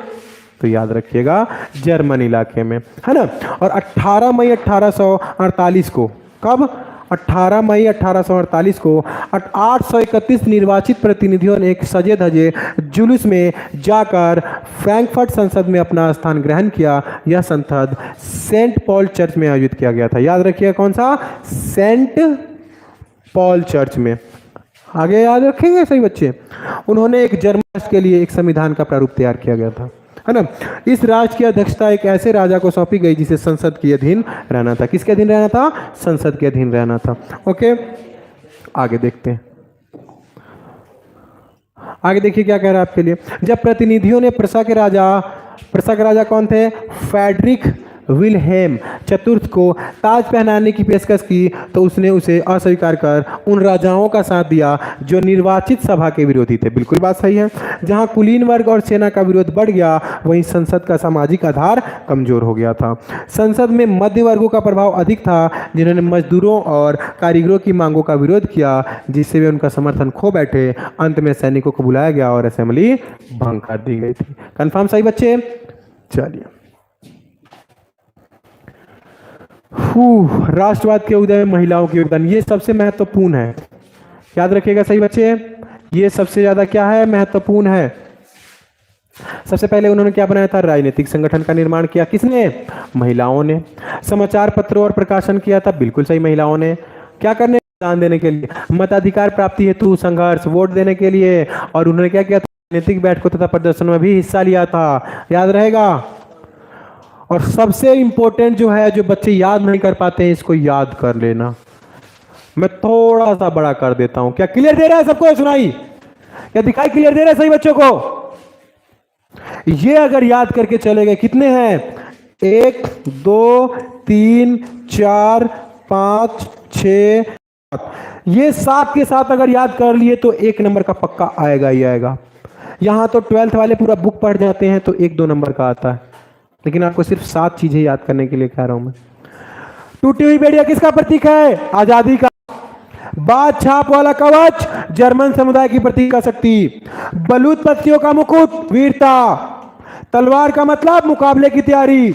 तो याद रखिएगा जर्मन इलाके में, है ना। और 18 मई 1848 को, कब, 18 मई 1848 को 831 निर्वाचित प्रतिनिधियों ने एक सजे धजे जुलूस में जाकर फ्रैंकफर्ट संसद में अपना स्थान ग्रहण किया। यह संसद सेंट पॉल चर्च में आयोजित किया गया था। याद रखिएगा कौन सा, सेंट पॉल चर्च में। आगे याद रखेंगे सही बच्चे। उन्होंने एक जर्मन राष्ट्र के लिए एक संविधान का प्रारूप तैयार किया गया था, है ना। इस राज्य की अध्यक्षता एक ऐसे राजा को सौंपी गई जिसे संसद के अधीन रहना था। किसके अधीन रहना था, संसद के अधीन रहना था। ओके, आगे देखते हैं। आगे देखिए क्या कह रहा है आपके लिए। जब प्रतिनिधियों ने प्रसा के राजा कौन थे, फ्रेडरिक विल्हेम चतुर्थ को ताज पहनाने की पेशकश की, तो उसने उसे अस्वीकार कर उन राजाओं का साथ दिया जो निर्वाचित सभा के विरोधी थे। बिल्कुल बात सही है। जहां कुलीन वर्ग और सेना का विरोध बढ़ गया, वहीं संसद का सामाजिक आधार कमजोर हो गया था। संसद में मध्य वर्गों का प्रभाव अधिक था, जिन्होंने मजदूरों और कारीगरों की मांगों का विरोध किया, जिससे वे उनका समर्थन खो बैठे। अंत में सैनिकों को बुलाया गया और असेंबली भंग कर दी गई थी। कंफर्म सही बच्चे, चलिए। राष्ट्रवाद के उदय में महिलाओं के योगदान, ये सबसे महत्वपूर्ण है। याद रखिएगा सही बच्चे, ये सबसे ज्यादा क्या है, महत्वपूर्ण है। सबसे पहले उन्होंने क्या बनाया था, राजनीतिक संगठन का निर्माण किया। किसने, महिलाओं ने। समाचार पत्रों और प्रकाशन किया था, बिल्कुल सही, महिलाओं ने। क्या करने, दान देने के लिए, मताधिकार प्राप्ति हेतु संघर्ष, वोट देने के लिए। और उन्होंने क्या किया था, राजनीतिक बैठकों तथा प्रदर्शनों में भी हिस्सा लिया था। याद रहेगा। और सबसे इंपॉर्टेंट जो है, जो बच्चे याद नहीं कर पाते हैं, इसको याद कर लेना। मैं थोड़ा सा बड़ा कर देता हूं। क्या क्लियर दे रहा है सबको, सुनाई, क्या दिखाई क्लियर दे रहा है सही बच्चों को। ये अगर याद करके चले गए, कितने हैं, 1 2 3 4 5 6 7, ये 7 के साथ अगर याद कर लिए तो 1 नंबर का पक्का आएगा ही आएगा। यहां तो 12th वाले पूरा बुक पढ़ जाते हैं तो 1-2 नंबर का आता है, लेकिन आपको सिर्फ 7 चीजें याद करने के लिए कह रहा हूं मैं। टूटी हुई बेड़िया किसका प्रतीक है, आजादी का। बात छाप वाला कवच, जर्मन समुदाय की प्रतीक का शक्ति। बलूत पत्तियों का मुकुट, वीरता। तलवार का मतलब मुकाबले की तैयारी।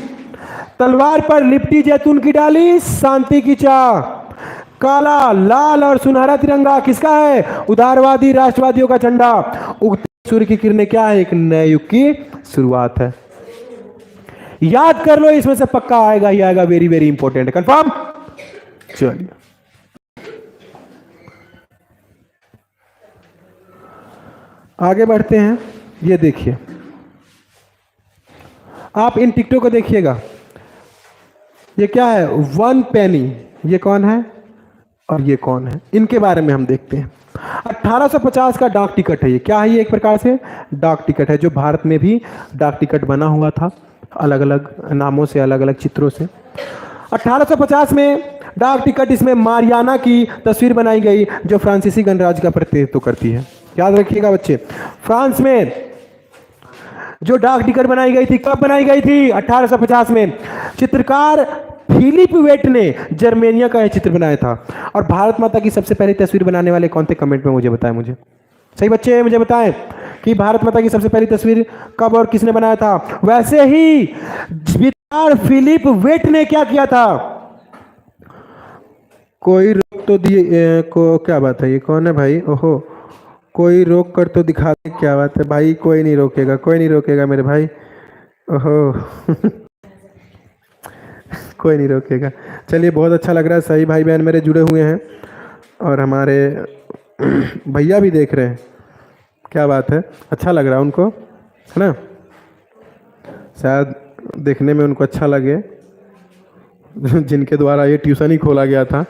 तलवार पर लिपटी जैतून की डाली, शांति की चाह। काला, लाल और सुनहरा तिरंगा किसका है, उदारवादी राष्ट्रवादियों का झंडा। उगते सूर्य की किरणें क्या है, एक नए युग की शुरुआत है। याद कर लो, इसमें से पक्का आएगा ही आएगा। Very very important, confirm. चलिए आगे बढ़ते हैं। ये देखिए, आप इन टिकटों को देखिएगा। ये क्या है, 1 पेनी, ये कौन है और ये कौन है, इनके बारे में हम देखते हैं। 1850 का डाक टिकट है ये। क्या है ये, एक प्रकार से डाक टिकट है, जो भारत में भी डाक टिकट बना हुआ था, अलग अलग नामों से, अलग अलग चित्रों से। 1850 में डाक टिकट, इसमें मारियाना की तस्वीर बनाई गई, जो फ्रांसीसी गणराज्य का प्रतिनिधित्व करती है। याद रखिएगा बच्चे, फ्रांस में जो डाक टिकट बनाई गई थी, कब बनाई गई थी, 1850 में। चित्रकार फिलिप वेट ने जर्मेनिया का यह चित्र बनाया था। और भारत माता की सबसे पहली तस्वीर बनाने वाले कौन थे, कमेंट में मुझे बताएं। मुझे सही बच्चे मुझे बताएं कि भारत माता की सबसे पहली तस्वीर कब और किसने बनाया था। वैसे ही चित्रकार फिलिप वेट ने क्या किया था, कोई रोक तो दिए को, क्या बात है, ये कौन है भाई, ओहो, कोई रोक कर तो दिखा दे, क्या बात है भाई, कोई नहीं रोकेगा, कोई नहीं रोकेगा मेरे भाई, ओहो कोई नहीं रोकेगा। चलिए बहुत अच्छा लग रहा है, सही भाई बहन मेरे जुड़े हुए हैं और हमारे भैया भी देख रहे हैं, क्या बात है, अच्छा लग रहा है उनको, है ना। शायद देखने में उनको अच्छा लगे जिनके द्वारा ये ट्यूशन ही खोला गया था,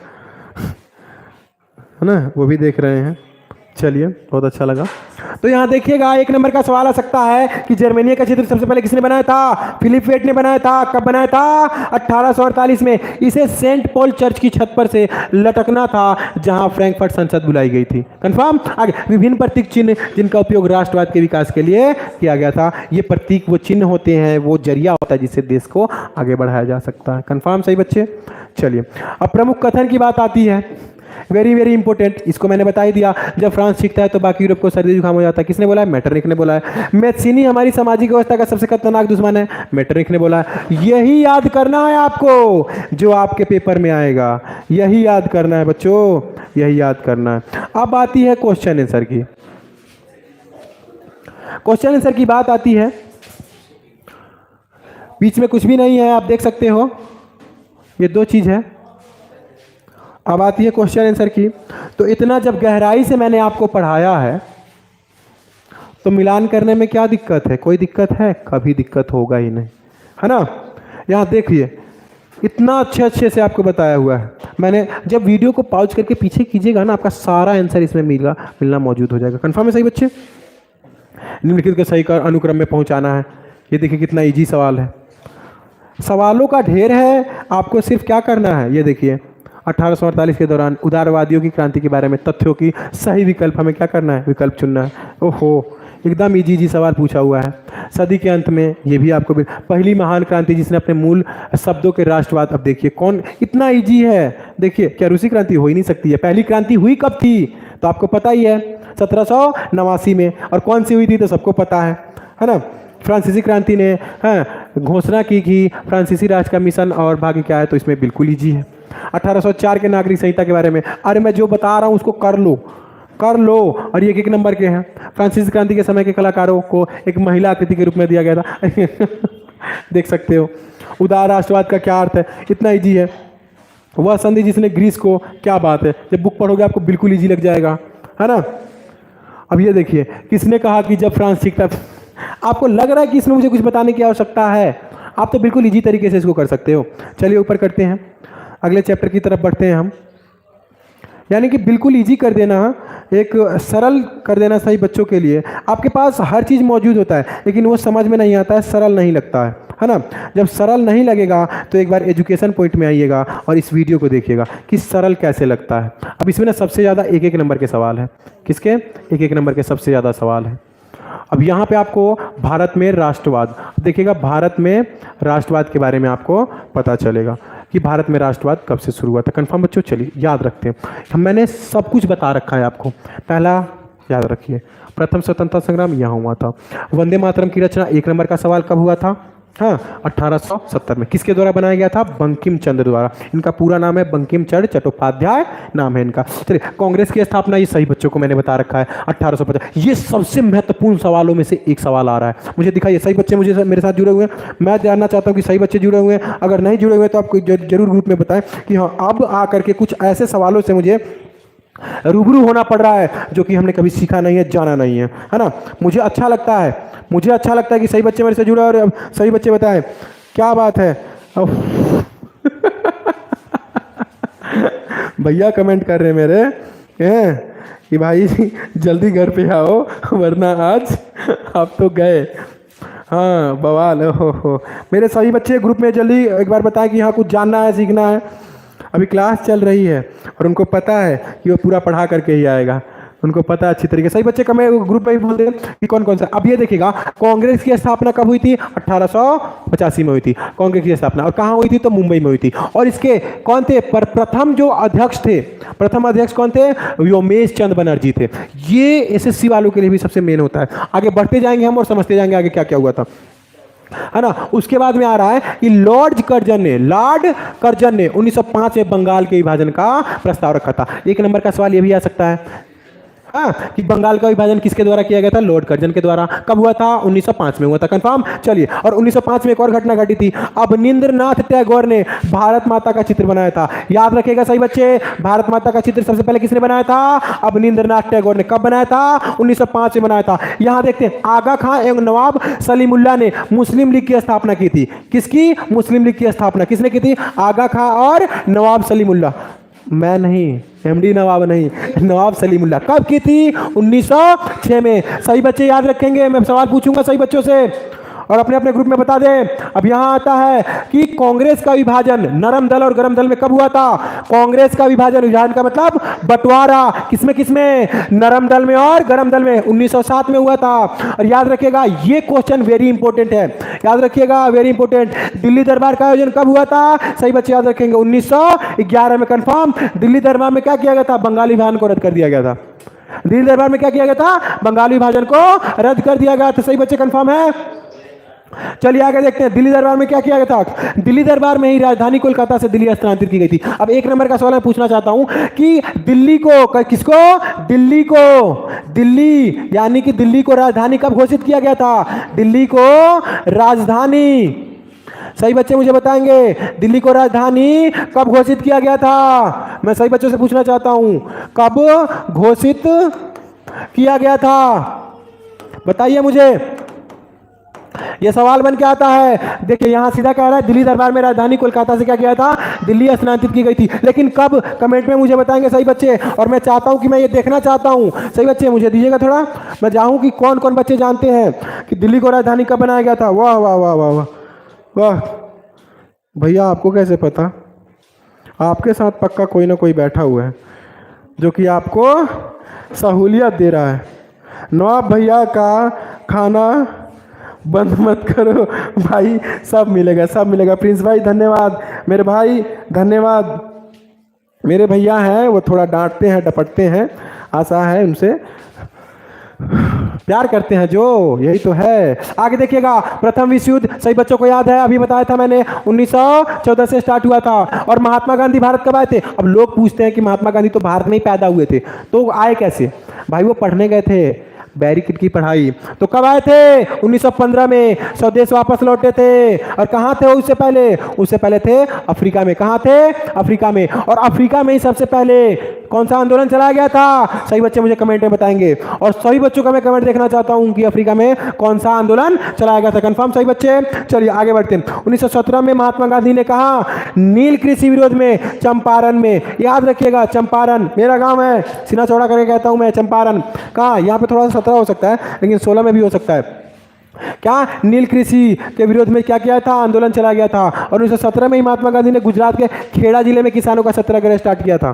है ना, वो भी देख रहे हैं। चलिए, बहुत अच्छा लगा। तो यहाँ देखिएगा, एक नंबर का सवाल आ सकता है कि जर्मेनिया का चित्र सबसे पहले किसने बनाया था? फिलिप वेट ने बनाया था। कब बनाया था? 1848 में। इसे सेंट पॉल चर्च की छत पर से लटकना था जहां फ्रैंकफर्ट संसद बुलाई गई थी। कंफर्म। आगे, विभिन्न प्रतीक चिन्ह जिनका उपयोग राष्ट्रवाद के विकास के लिए किया गया था। ये प्रतीक वो चिन्ह होते हैं, वो जरिया होता है जिससे देश को आगे बढ़ाया जा सकता है। कंफर्म, सही बच्चे। चलिए, अब प्रमुख कथन की बात आती है, वेरी वेरी इंपॉर्टेंट। इसको मैंने बता ही दिया, जब फ्रांस सीखता है तो बाकी यूरोप को सर्दी जुकाम हो जाता है। किसने बोला है? मेटरनिख ने बोला है। मैथ्सिनी हमारी सामाजिक व्यवस्था का सबसे खतरनाक दुश्मन है, मेटरनिख ने बोला है। यही याद करना है आपको, जो आपके पेपर में आएगा, यही याद करना है बच्चों, यही याद करना है। अब आती है क्वेश्चन आंसर की। क्वेश्चन आंसर की बात आती है, बीच में कुछ भी नहीं है, आप देख सकते हो, ये दो चीज है। अब आती है क्वेश्चन आंसर की। तो इतना जब गहराई से मैंने आपको पढ़ाया है, तो मिलान करने में क्या दिक्कत है? कोई दिक्कत है? कभी दिक्कत होगा ही नहीं, है ना। यहाँ देखिए, इतना अच्छे से आपको बताया हुआ है मैंने। जब वीडियो को पॉज करके पीछे कीजिएगा ना, आपका सारा आंसर इसमें मिलना मौजूद हो जाएगा। कंफर्म है सही बच्चे? निम्नलिखित के सही अनुक्रम में पहुंचाना है। ये देखिए कितना इजी सवाल है, सवालों का ढेर है, आपको सिर्फ क्या करना है। ये देखिए, 1848 के दौरान उदारवादियों की क्रांति के बारे में तथ्यों की सही विकल्प हमें क्या करना है? विकल्प चुनना है। ओहो, एकदम इजी सवाल पूछा हुआ है। सदी के अंत में, ये भी आपको पहली महान क्रांति जिसने अपने मूल शब्दों के राष्ट्रवाद। अब देखिए कौन, इतना इजी है। देखिए, क्या रूसी क्रांति हो ही नहीं सकती है? पहली क्रांति हुई कब थी? तो आपको पता ही है, 1789 में। और कौन सी हुई थी? तो सबको पता है ना। फ्रांसीसी क्रांति ने घोषणा की कि फ्रांसीसी राज का मिशन और भाग्य क्या है? तो इसमें बिल्कुल इजी है। 1804 के नागरिक संहिता के बारे में, अरे मैं जो बता रहा हूँ उसको कर लो। और ये एक नंबर के हैं। फ्रांसीसी क्रांति के समय के कलाकारों को एक महिला आकृति के रूप में दिया गया था। देख सकते हो। उदार राष्ट्रवाद का क्या अर्थ है? इतना इजी है। वह संधि जिसने ग्रीस को, क्या बात है, जब बुक पढ़ोगे आपको बिल्कुल इजी लग जाएगा, है ना। अब ये देखिए, किसने कहा कि जब फ्रांस सीखता, आपको लग रहा है कि इसमें मुझे कुछ बताने की आवश्यकता है? आप तो बिल्कुल इजी तरीके से इसको कर सकते हो। चलिए ऊपर करते हैं, अगले चैप्टर की तरफ बढ़ते हैं हम। यानी कि बिल्कुल इजी कर देना, एक सरल कर देना सही बच्चों के लिए। आपके पास हर चीज़ मौजूद होता है, लेकिन वो समझ में नहीं आता है, सरल नहीं लगता है ना। जब सरल नहीं लगेगा तो एक बार एजुकेशन पॉइंट में आइएगा और इस वीडियो को देखिएगा कि सरल कैसे लगता है। अब इसमें ना सबसे ज़्यादा एक नंबर के सवाल है। किसके? एक नंबर के सबसे ज़्यादा सवाल है। अब यहाँ पे आपको भारत में राष्ट्रवाद देखिएगा, भारत में राष्ट्रवाद के बारे में आपको पता चलेगा कि भारत में राष्ट्रवाद कब से शुरू हुआ था। कंफर्म बच्चों? चलिए याद रखते हैं, मैंने सब कुछ बता रखा है आपको। पहला याद रखिए, प्रथम स्वतंत्रता संग्राम यहाँ हुआ था। वंदे मातरम की रचना एक नंबर का सवाल कब हुआ था? हाँ, 1870 में। किसके द्वारा बनाया गया था? बंकिम चंद्र द्वारा। इनका पूरा नाम है बंकिम चंद्र चट्टोपाध्याय नाम है इनका। चलिए, कांग्रेस की स्थापना, ये सही बच्चों को मैंने बता रखा है, 1850। ये सबसे महत्वपूर्ण सवालों में से एक सवाल आ रहा है। मुझे दिखाइए, सही बच्चे मुझे मेरे साथ जुड़े हुए हैं। मैं जानना चाहता हूँ कि सही बच्चे जुड़े हुए हैं। अगर नहीं जुड़े हुए तो आपको जरूर ग्रुप में बताएं कि हाँ, अब आकर के कुछ ऐसे सवालों से मुझे रूबरू होना पड़ रहा है जो कि हमने कभी सीखा नहीं है, जाना नहीं है ना। मुझे अच्छा लगता है कि सही बच्चे मेरे से जुड़े और सही बच्चे बताएं, क्या बात है। भैया कमेंट कर रहे हैं मेरे कि भाई जल्दी घर पे आओ वरना आज आप तो गए। हाँ, बवाल हो। मेरे सभी बच्चे ग्रुप में जल्दी एक बार बताएं कि हाँ कुछ जानना है, सीखना है। अभी क्लास चल रही है और उनको पता है कि वो पूरा पढ़ा करके ही आएगा, उनको पता है अच्छी तरीके। सही बच्चे कमें ग्रुप में भी बोलते हैं कि कौन कौन सा। अब ये देखिएगा, कांग्रेस की स्थापना कब हुई थी? 1885 में हुई थी कांग्रेस की स्थापना। और कहाँ हुई थी? तो मुंबई में हुई थी। और इसके कौन थे प्रथम जो अध्यक्ष थे? प्रथम अध्यक्ष कौन थे? व्योमेश चंद्र बनर्जी थे। ये एसएससी वालों के लिए भी सबसे मेन होता है। आगे बढ़ते जाएंगे हम और समझते जाएंगे आगे क्या क्या हुआ था, है ना। उसके बाद में आ रहा है कि लॉर्ड कर्जन ने 1905 में बंगाल के विभाजन का प्रस्ताव रखा था। एक नंबर का सवाल ये भी आ सकता है, हाँ, कि बंगाल का विभाजन किसके द्वारा किया गया था? लॉर्ड कर्जन के द्वारा। कब हुआ था? 1905 में हुआ था। कंफर्म? चलिए, और 1905 में एक और घटना घटी थी। अवनींद्रनाथ टैगोर ने भारत माता का चित्र बनाया था। याद रखिएगा सही बच्चे, भारत माता का चित्र सबसे पहले किसने बनाया था? अवनींद्रनाथ टैगोर ने। कब बनाया था? 1905 में बनाया था। यहां देखते हैं, आगा खां एवं नवाब सलीमुल्लाह ने मुस्लिम लीग की स्थापना की थी। किसकी? मुस्लिम लीग की स्थापना किसने की थी? आगा खां और नवाब सलीमुल्लाह। मैं नहीं, एमडी नवाब नहीं, नवाब सलीमुल्लाह। कब की थी? 1906 में। सही बच्चे याद रखेंगे, मैं सवाल पूछूंगा सही बच्चों से और अपने अपने ग्रुप में बता दें। अब यहां आता है कि कांग्रेस का विभाजन नरम दल और गरम दल में कब हुआ था? कांग्रेस का विभाजन का मतलब बंटवारा किसमें किसमें? नरम दल में और गरम दल में 1907 में हुआ था। और याद रखिएगा ये क्वेश्चन वेरी इंपॉर्टेंट है, याद रखिएगा वेरी इंपॉर्टेंट। दिल्ली दरबार का आयोजन कब हुआ था? सही बच्चे याद रखेंगे 1911 में कंफर्म। दिल्ली दरबार में क्या किया गया था? बंगाली विभाजन को रद्द कर दिया गया था। दिल्ली दरबार में क्या किया गया था? बंगाली विभाजन को रद्द कर दिया गया था। सही बच्चे कंफर्म है? चलिए आगे देखते हैं दिल्ली दरबार में क्या किया गया था। दिल्ली दरबार में ही राजधानी कोलकाता से दिल्ली हस्तांतरित की गई थी। अब एक नंबर का सवाल मैं पूछना चाहता हूं कि दिल्ली को किसको? दिल्ली को, दिल्ली यानी कि दिल्ली को राजधानी कब घोषित किया गया था? दिल्ली को राजधानी, सही बच्चे मुझे बताएंगे दिल्ली को राजधानी कब घोषित किया गया था? मैं सही बच्चों से पूछना चाहता हूं कब घोषित किया गया था, बताइए मुझे। यह सवाल बन के आता है। देखिए यहां सीधा कह रहा है दिल्ली दरबार में राजधानी कोलकाता से क्या किया था? दिल्ली स्थानांतरित की गई थी। लेकिन कब? कमेंट में मुझे बताएंगे सही बच्चे। और मैं चाहता हूं कि मैं ये देखना चाहता हूं, सही बच्चे मुझे दीजिएगा थोड़ा, मैं चाहूं कि कौन कौन बच्चे जानते हैं कि दिल्ली को राजधानी कब बनाया गया था। वाह वाह वाह वाह वाह वाह भैया, आपको कैसे पता? आपके साथ पक्का कोई ना कोई बैठा हुआ है जो कि आपको सहूलियत दे रहा है। नवाब भैया का खाना बंद मत करो भाई, सब मिलेगा सब मिलेगा। प्रिंस भाई धन्यवाद, मेरे भाई धन्यवाद। मेरे भैया हैं वो थोड़ा डांटते हैं डपटते हैं, आशा है उनसे प्यार करते हैं जो, यही तो है। आगे देखिएगा प्रथम विश्व युद्ध, सही बच्चों को याद है, अभी बताया था मैंने 1914 से स्टार्ट हुआ था। और महात्मा गांधी भारत कब आए थे? अब लोग पूछते हैं कि महात्मा गांधी तो भारत में ही पैदा हुए थे, तो आए कैसे? भाई वो पढ़ने गए थे बैरिकेड की पढ़ाई, तो कब आए थे? 1915 में स्वदेश वापस लौटे थे। और कहाँ थे उससे पहले? उससे पहले थे अफ्रीका में। कहाँ थे? अफ्रीका में। और अफ्रीका में ही सबसे पहले कौन सा आंदोलन चलाया गया था? सही बच्चे मुझे कमेंट में बताएंगे। और सही बच्चों का मैं कमेंट देखना चाहता हूं कि अफ्रीका में कौन सा आंदोलन चलाया गया था। कंफर्म सही बच्चे? चलिए आगे बढ़ते हैं। 1917 में महात्मा गांधी ने कहा नील कृषि विरोध में चंपारण में, याद रखिएगा चंपारण मेरा गांव है, सीना चौड़ा करके कहता हूं मैं चंपारण। कहाँ? यहाँ पे थोड़ा सा 17 हो सकता है लेकिन 16 में भी हो सकता है। क्या? नील कृषि के विरोध में क्या किया था? आंदोलन चला गया था। और 1917 में ही महात्मा गांधी ने गुजरात के खेड़ा जिले में किसानों का सत्याग्रह स्टार्ट किया था।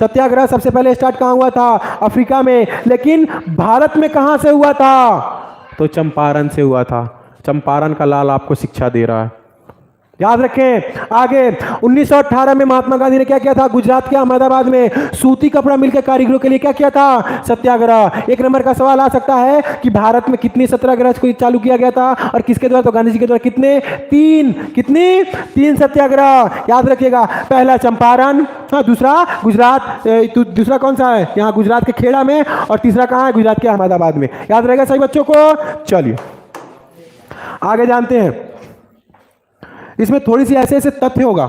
सत्याग्रह सबसे पहले स्टार्ट कहाँ हुआ था? अफ्रीका में। लेकिन भारत में कहाँ से हुआ था? तो चंपारण से हुआ था। चंपारण का लाल आपको शिक्षा दे रहा है, याद रखें। आगे 1918 में महात्मा गांधी ने क्या किया था? गुजरात के अहमदाबाद में सूती कपड़ा मिल के कारीगरों के लिए क्या किया था? सत्याग्रह। एक नंबर का सवाल आ सकता है कि भारत में कितनी सत्याग्रह को चालू किया गया था और किसके द्वारा? तो गांधी जी के द्वारा। कितने? 3। कितनी? 3 सत्याग्रह, याद रखिएगा। पहला चंपारण, हाँ, दूसरा गुजरात, दूसरा कौन सा है? यहाँ गुजरात के खेड़ा में। और तीसरा कहाँ है? गुजरात के अहमदाबाद में। याद रहेगा सही बच्चों को? चलिए आगे जानते हैं। इसमें थोड़ी सी ऐसे ऐसे तथ्य होगा।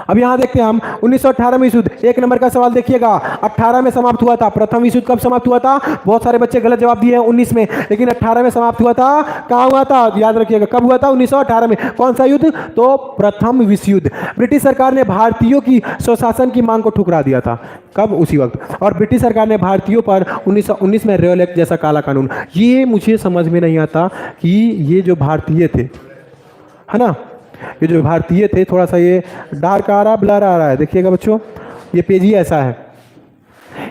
अब यहां देखते हैं हम 1918 में विश्व युद्ध। एक नंबर का सवाल देखिएगा, 18 में समाप्त हुआ था। प्रथम विश्व युद्ध कब समाप्त हुआ था? बहुत सारे बच्चे गलत जवाब दिए हैं 19 में, लेकिन 18 में समाप्त हुआ था। कहां हुआ था? याद रखिएगा कब हुआ था? 1918 में। कौन सा युद्ध? तो प्रथम विश्व युद्ध। ब्रिटिश सरकार ने भारतीयों की स्वशासन की मांग को ठुकरा दिया था। कब? उसी वक्त। और ब्रिटिश सरकार ने भारतीयों पर 1919 में रॉयल एक्ट जैसा काला कानून। ये मुझे समझ में नहीं आता कि ये जो भारतीय थे, है ना, ये जो भारतीय थे, थोड़ा सा ये डार्क आ रहा, ब्लर आ रहा है, देखिएगा बच्चों, ये पेज ही ऐसा है।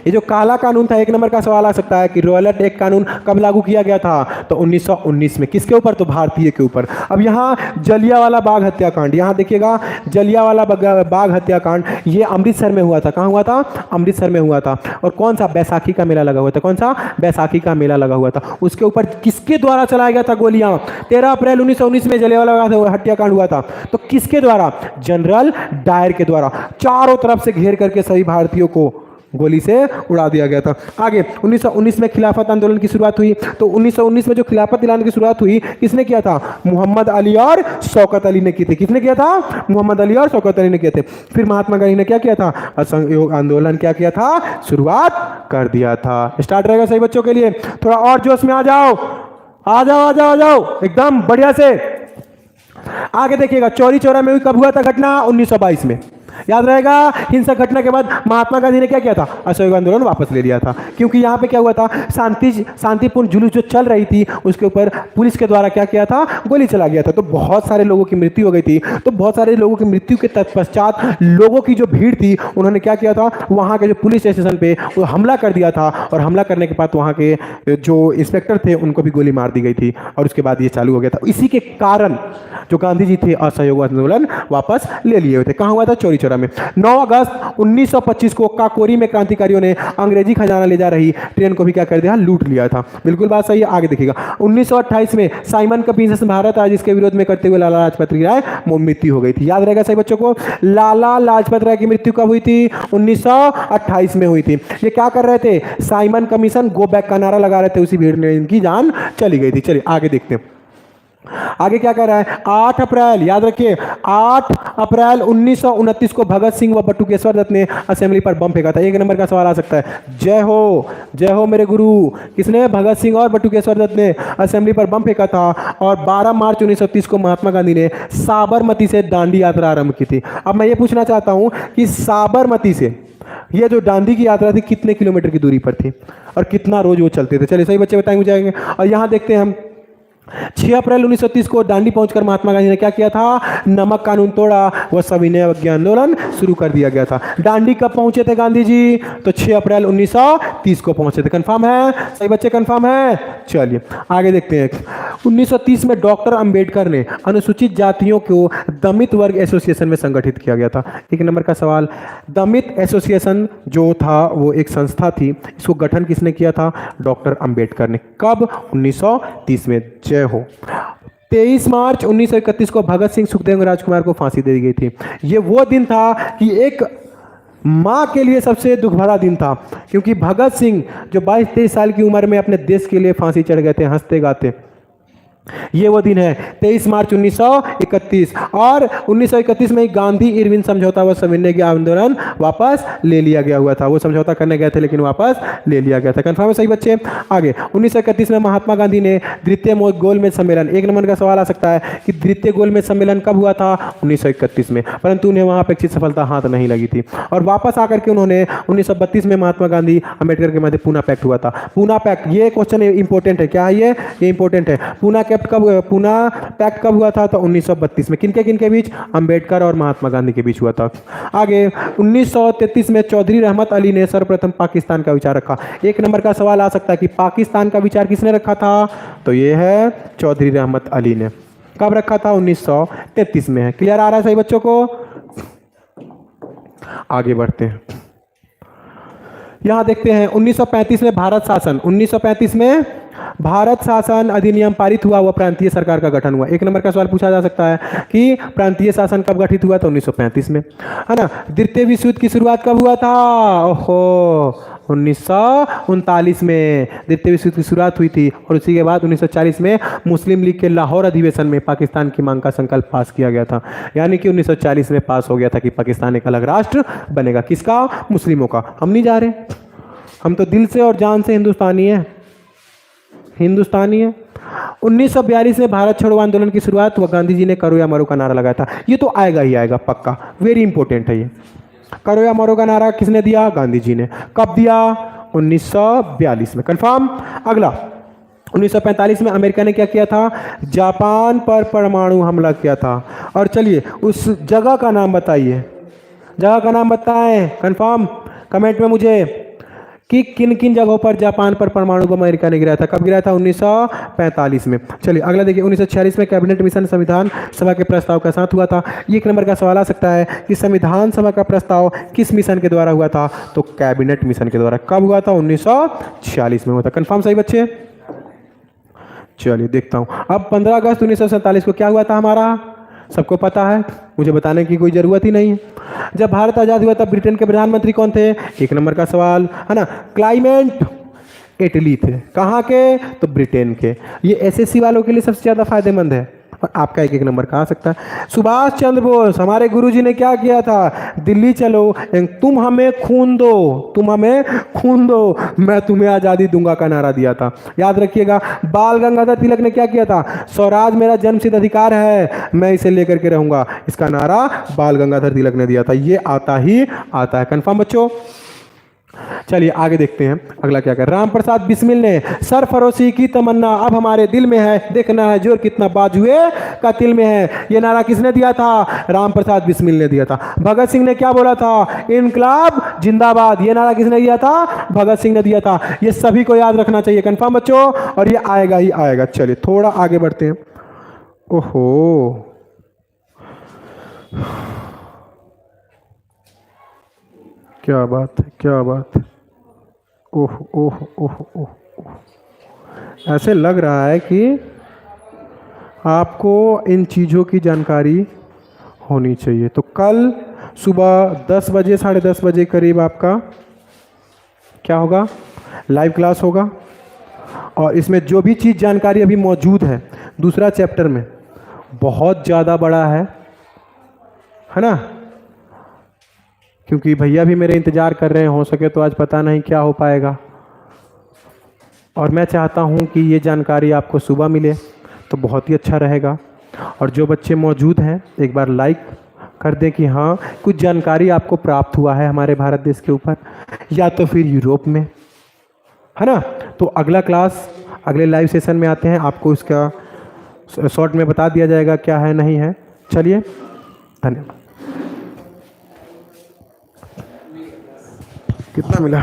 ये जो काला कानून था, एक नंबर का सवाल आ सकता है कि रॉयल एक्ट कानून कब लागू किया गया था? तो 1919 में। किसके ऊपर? तो भारतीय के ऊपर। अब यहाँ जलियांवाला बाग हत्याकांड, यहाँ देखिएगा जलियांवाला बाग हत्याकांड, ये अमृतसर में हुआ था। कहाँ हुआ था? अमृतसर में हुआ था। और कौन सा? बैसाखी का मेला लगा हुआ था। कौन सा? बैसाखी का मेला लगा हुआ था। उसके ऊपर किसके द्वारा चलाया गया था गोलियां? 13 अप्रैल 1919 में जलियांवाला बाग हत्याकांड हुआ था। तो किसके द्वारा? जनरल डायर के द्वारा। चारों तरफ से घेर करके सभी भारतीयों को गोली से उड़ा दिया गया था। आगे 1919 में खिलाफत आंदोलन की शुरुआत हुई। तो 1919 में जो खिलाफत दिलाने की शुरुआत हुई, किसने किया था? मोहम्मद अली और शौकत अली ने की थी। किसने किया था? मोहम्मद अली और शौकत अली ने किए थे। फिर महात्मा गांधी ने क्या किया था? असहयोग आंदोलन क्या किया था? शुरुआत कर दिया था। स्टार्ट रहेगा सही बच्चों के लिए। थोड़ा और जोश में आ जाओ, आ जाओ, आ जाओ, आ जाओ एकदम बढ़िया से। आगे देखिएगा चौरी चौरा में कब हुआ था घटना? 1922 में। याद रहेगा, हिंसक घटना के बाद महात्मा गांधी ने क्या किया था? असहयोग आंदोलन वापस ले लिया था, क्योंकि यहाँ पे क्या हुआ था, शांतिपूर्ण जुलूस जो चल रही थी उसके ऊपर पुलिस के द्वारा क्या किया था? गोली चला गया था। तो बहुत सारे लोगों की मृत्यु हो गई थी। तो बहुत सारे लोगों की मृत्यु के तत्पश्चात लोगों की जो भीड़ थी उन्होंने क्या किया था, वहाँ के जो पुलिस स्टेशन पे वो हमला कर दिया था, और हमला करने के बाद वहाँ के जो इंस्पेक्टर थे उनको भी गोली मार दी गई थी, और उसके बाद ये चालू हो गया था। इसी के कारण जो गांधी जी थे असहयोग आंदोलन वापस ले लिए हुए थे। कहाँ हुआ था? चौरी चौरा में। 9 अगस्त 1925 को काकोरी में क्रांतिकारियों ने अंग्रेजी खजाना ले जा रही ट्रेन को भी क्या कर दिया? लूट लिया था। बिल्कुल बात सही है, आगे देखिएगा। 1928 में साइमन कमीशन भारत आया, जिसके विरोध में करते हुए लाला लाजपत राय मृत्यु हो गई थी। याद रहेगा सही बच्चों को, लाला लाजपत राय की मृत्यु कब हुई थी? 1928 में हुई थी। ये क्या कर रहे थे? साइमन कमीशन गो बैक का नारा लगा रहे थे, उसी भीड़ में इनकी जान चली गई थी। चलिए आगे देखते हैं, आगे क्या कर रहा है। 8 अप्रैल, याद रखिए, 8 अप्रैल 1929 को भगत सिंह व बटुकेश्वर दत्त ने असेंबली पर बम फेंका था। एक नंबर का सवाल आ सकता है। जय हो मेरे गुरु। किसने? भगत सिंह और बटुकेश्वर दत्त ने असेंबली पर बम फेंका था। और 12 मार्च 1930 को महात्मा गांधी ने साबरमती से दांडी यात्रा आरंभ की थी। अब मैं ये पूछना चाहता हूं कि साबरमती से ये जो दांडी की यात्रा थी कितने किलोमीटर की दूरी पर थी और कितना रोज वो चलते थे? चलिए सही बच्चे बताएंगे जाएंगे। और यहां देखते हैं हम 6 अप्रैल 1930 को दांडी पहुंचकर महात्मा गांधी ने क्या किया था? नमक कानून तोड़ा व सविनय अवज्ञा आंदोलन शुरू कर दिया गया था। दांडी कब पहुंचे थे गांधी जी? तो 6 अप्रैल 1930 को पहुंचे थे। कंफर्म है? सही बच्चे कंफर्म है? चलिए आगे देखते हैं। 1930 में डॉक्टर अंबेडकर ने अनुसूचित जातियों को दमित वर्ग एसोसिएशन में संगठित किया गया था। एक नंबर का सवाल, दमित एसोसिएशन जो था वो एक संस्था थी, इसको गठन किसने किया था? डॉक्टर अंबेडकर ने। कब? 1930 में। जय हो। 23 मार्च 1931 को भगत सिंह, सुखदेव और राजकुमार को फांसी दे दी गई थी। ये वो दिन था कि एक माँ के लिए सबसे दुख भरा दिन था, क्योंकि भगत सिंह जो 22-23 साल की उम्र में अपने देश के लिए फांसी चढ़ गए थे हंसते गाते। ये वो दिन है 23 मार्च 1931। और 1931 में गांधी इरविन समझौता व सविनय आंदोलन वापस ले लिया गया हुआ था। वो समझौता करने गए थे लेकिन वापस ले लिया गया था। कंफर्म है सही बच्चे? आगे 1931 में महात्मा गांधी ने द्वितीय गोलमेज सम्मेलन, एक नंबर का सवाल आ सकता है कि द्वितीय गोलमेज सम्मेलन कब हुआ था? 1931 में, परंतु उन्हें वहां अपेक्षित सफलता हाथ नहीं लगी थी। और वापस आकर के उन्होंने 1932 में महात्मा गांधी अम्बेडकर के मध्य पूना पैक्ट हुआ था। पूना पैक्ट, ये क्वेश्चन इंपॉर्टेंट है। क्या है ये इंपॉर्टेंट है। पूना पैक्ट कब हुआ था? तो 1932 में। किनके बीच? अंबेडकर और महात्मा गांधी के बीच हुआ था। आगे 1933 में चौधरी रहमत अली ने सर्वप्रथम पाकिस्तान का विचार रखा। एक नंबर का सवाल आ सकता है कि पाकिस्तान का विचार किसने रखा था? तो ये है चौधरी रहमत अली ने। कब रखा था? 1933 में है। क्लियर आ रहा है सही बच्चों को? आगे बढ़ते हैं, यहां देखते हैं 1935 में भारत शासन, 1935 में भारत शासन अधिनियम पारित हुआ, वह प्रांतीय सरकार का गठन हुआ। एक नंबर का सवाल पूछा जा सकता है कि प्रांतीय शासन कब गठित हुआ? तो 1935 में, है ना। द्वितीय विश्व युद्ध की शुरुआत कब हुआ था? ओहो, 1939 में द्वितीय विश्व युद्ध की शुरुआत हुई थी। और उसी के बाद 1940 में मुस्लिम लीग के लाहौर अधिवेशन में पाकिस्तान की मांग का संकल्प पास किया गया था। यानी कि 1940 में पास हो गया था कि पाकिस्तान एक अलग राष्ट्र बनेगा। किसका? मुस्लिमों का। हम नहीं जा रहे, हम तो दिल से और जान से हिंदुस्तानी है। 1942 में भारत छोड़ो आंदोलन की शुरुआत हुआ। गांधी जी ने करो या मरो का नारा लगाया था। ये तो आएगा ही आएगा पक्का, वेरी इंपॉर्टेंट है ये। करो या मरो का नारा किसने दिया? गांधी जी ने। कब दिया? 1942 में। कंफर्म। अगला 1945 में अमेरिका ने क्या किया था? जापान पर परमाणु हमला किया था। और चलिए उस जगह का नाम बताइए, जगह का नाम बताएं। कंफर्म कमेंट में मुझे कि किन किन जगहों पर जापान पर परमाणु बम अमेरिका ने गिराया था। कब गिराया था? 1945 में। चलिए अगला देखिए, 1946 में कैबिनेट मिशन संविधान सभा के प्रस्ताव के साथ हुआ था। ये एक नंबर का सवाल आ सकता है कि संविधान सभा का प्रस्ताव किस मिशन के द्वारा हुआ था? तो कैबिनेट मिशन के द्वारा। कब हुआ था? 1946 में हुआ था। कंफर्म सही बच्चे? चलिए देखता हूं। अब 15 अगस्त 1947 को क्या हुआ था हमारा? सबको पता है, मुझे बताने की कोई जरूरत ही नहीं है। जब भारत आजाद हुआ तब ब्रिटेन के प्रधानमंत्री कौन थे? एक नंबर का सवाल, है ना। क्लाइमेट एटली थे। कहाँ के? तो ब्रिटेन के। ये एसएससी वालों के लिए सबसे ज्यादा फायदेमंद है। और आपका एक एक नंबर कहाँ आ सकता है। सुभाष चंद्र बोस हमारे गुरुजी ने क्या किया था, दिल्ली चलो, तुम हमें खून दो, तुम हमें खून दो, मैं तुम्हें आज़ादी दूंगा का नारा दिया था, याद रखिएगा। बाल गंगाधर तिलक ने क्या किया था, स्वराज मेरा जन्मसिद्ध अधिकार है, मैं इसे लेकर के रहूंगा, इसका नारा बाल गंगाधर तिलक ने दिया था। ये आता ही आता है, कंफर्म बच्चों। चलिए आगे देखते हैं अगला क्या कर। राम प्रसाद बिस्मिल ने सरफरोशी की तमन्ना अब हमारे दिल में है, देखना है जोर कितना बाजुए का तिल में है, ये नारा किसने दिया था, राम प्रसाद बिस्मिल ने दिया था। भगत सिंह ने क्या बोला था, इनकलाब जिंदाबाद, ये नारा किसने दिया था, भगत सिंह ने दिया था। ये सभी को याद रखना चाहिए, कंफर्म बच्चों, और ये आएगा ही आएगा। चलिए थोड़ा आगे बढ़ते हैं। ओहो क्या बात है, क्या बात है। ओह ओह ओह ओह ओह। ऐसे लग रहा है कि आपको इन चीज़ों की जानकारी होनी चाहिए। तो कल सुबह 10 बजे 10:30 बजे करीब आपका क्या होगा, लाइव क्लास होगा। और इसमें जो भी चीज़ जानकारी अभी मौजूद है दूसरा चैप्टर में बहुत ज़्यादा बड़ा है ना, क्योंकि भैया भी मेरे इंतज़ार कर रहे हैं, हो सके तो आज पता नहीं क्या हो पाएगा। और मैं चाहता हूं कि ये जानकारी आपको सुबह मिले तो बहुत ही अच्छा रहेगा। और जो बच्चे मौजूद हैं एक बार लाइक कर दें कि हाँ कुछ जानकारी आपको प्राप्त हुआ है हमारे भारत देश के ऊपर या तो फिर यूरोप में, है ना। तो अगला क्लास अगले लाइव सेशन में आते हैं, आपको इसका शॉर्ट में बता दिया जाएगा क्या है नहीं है। चलिए धन्यवाद। कितना मिला।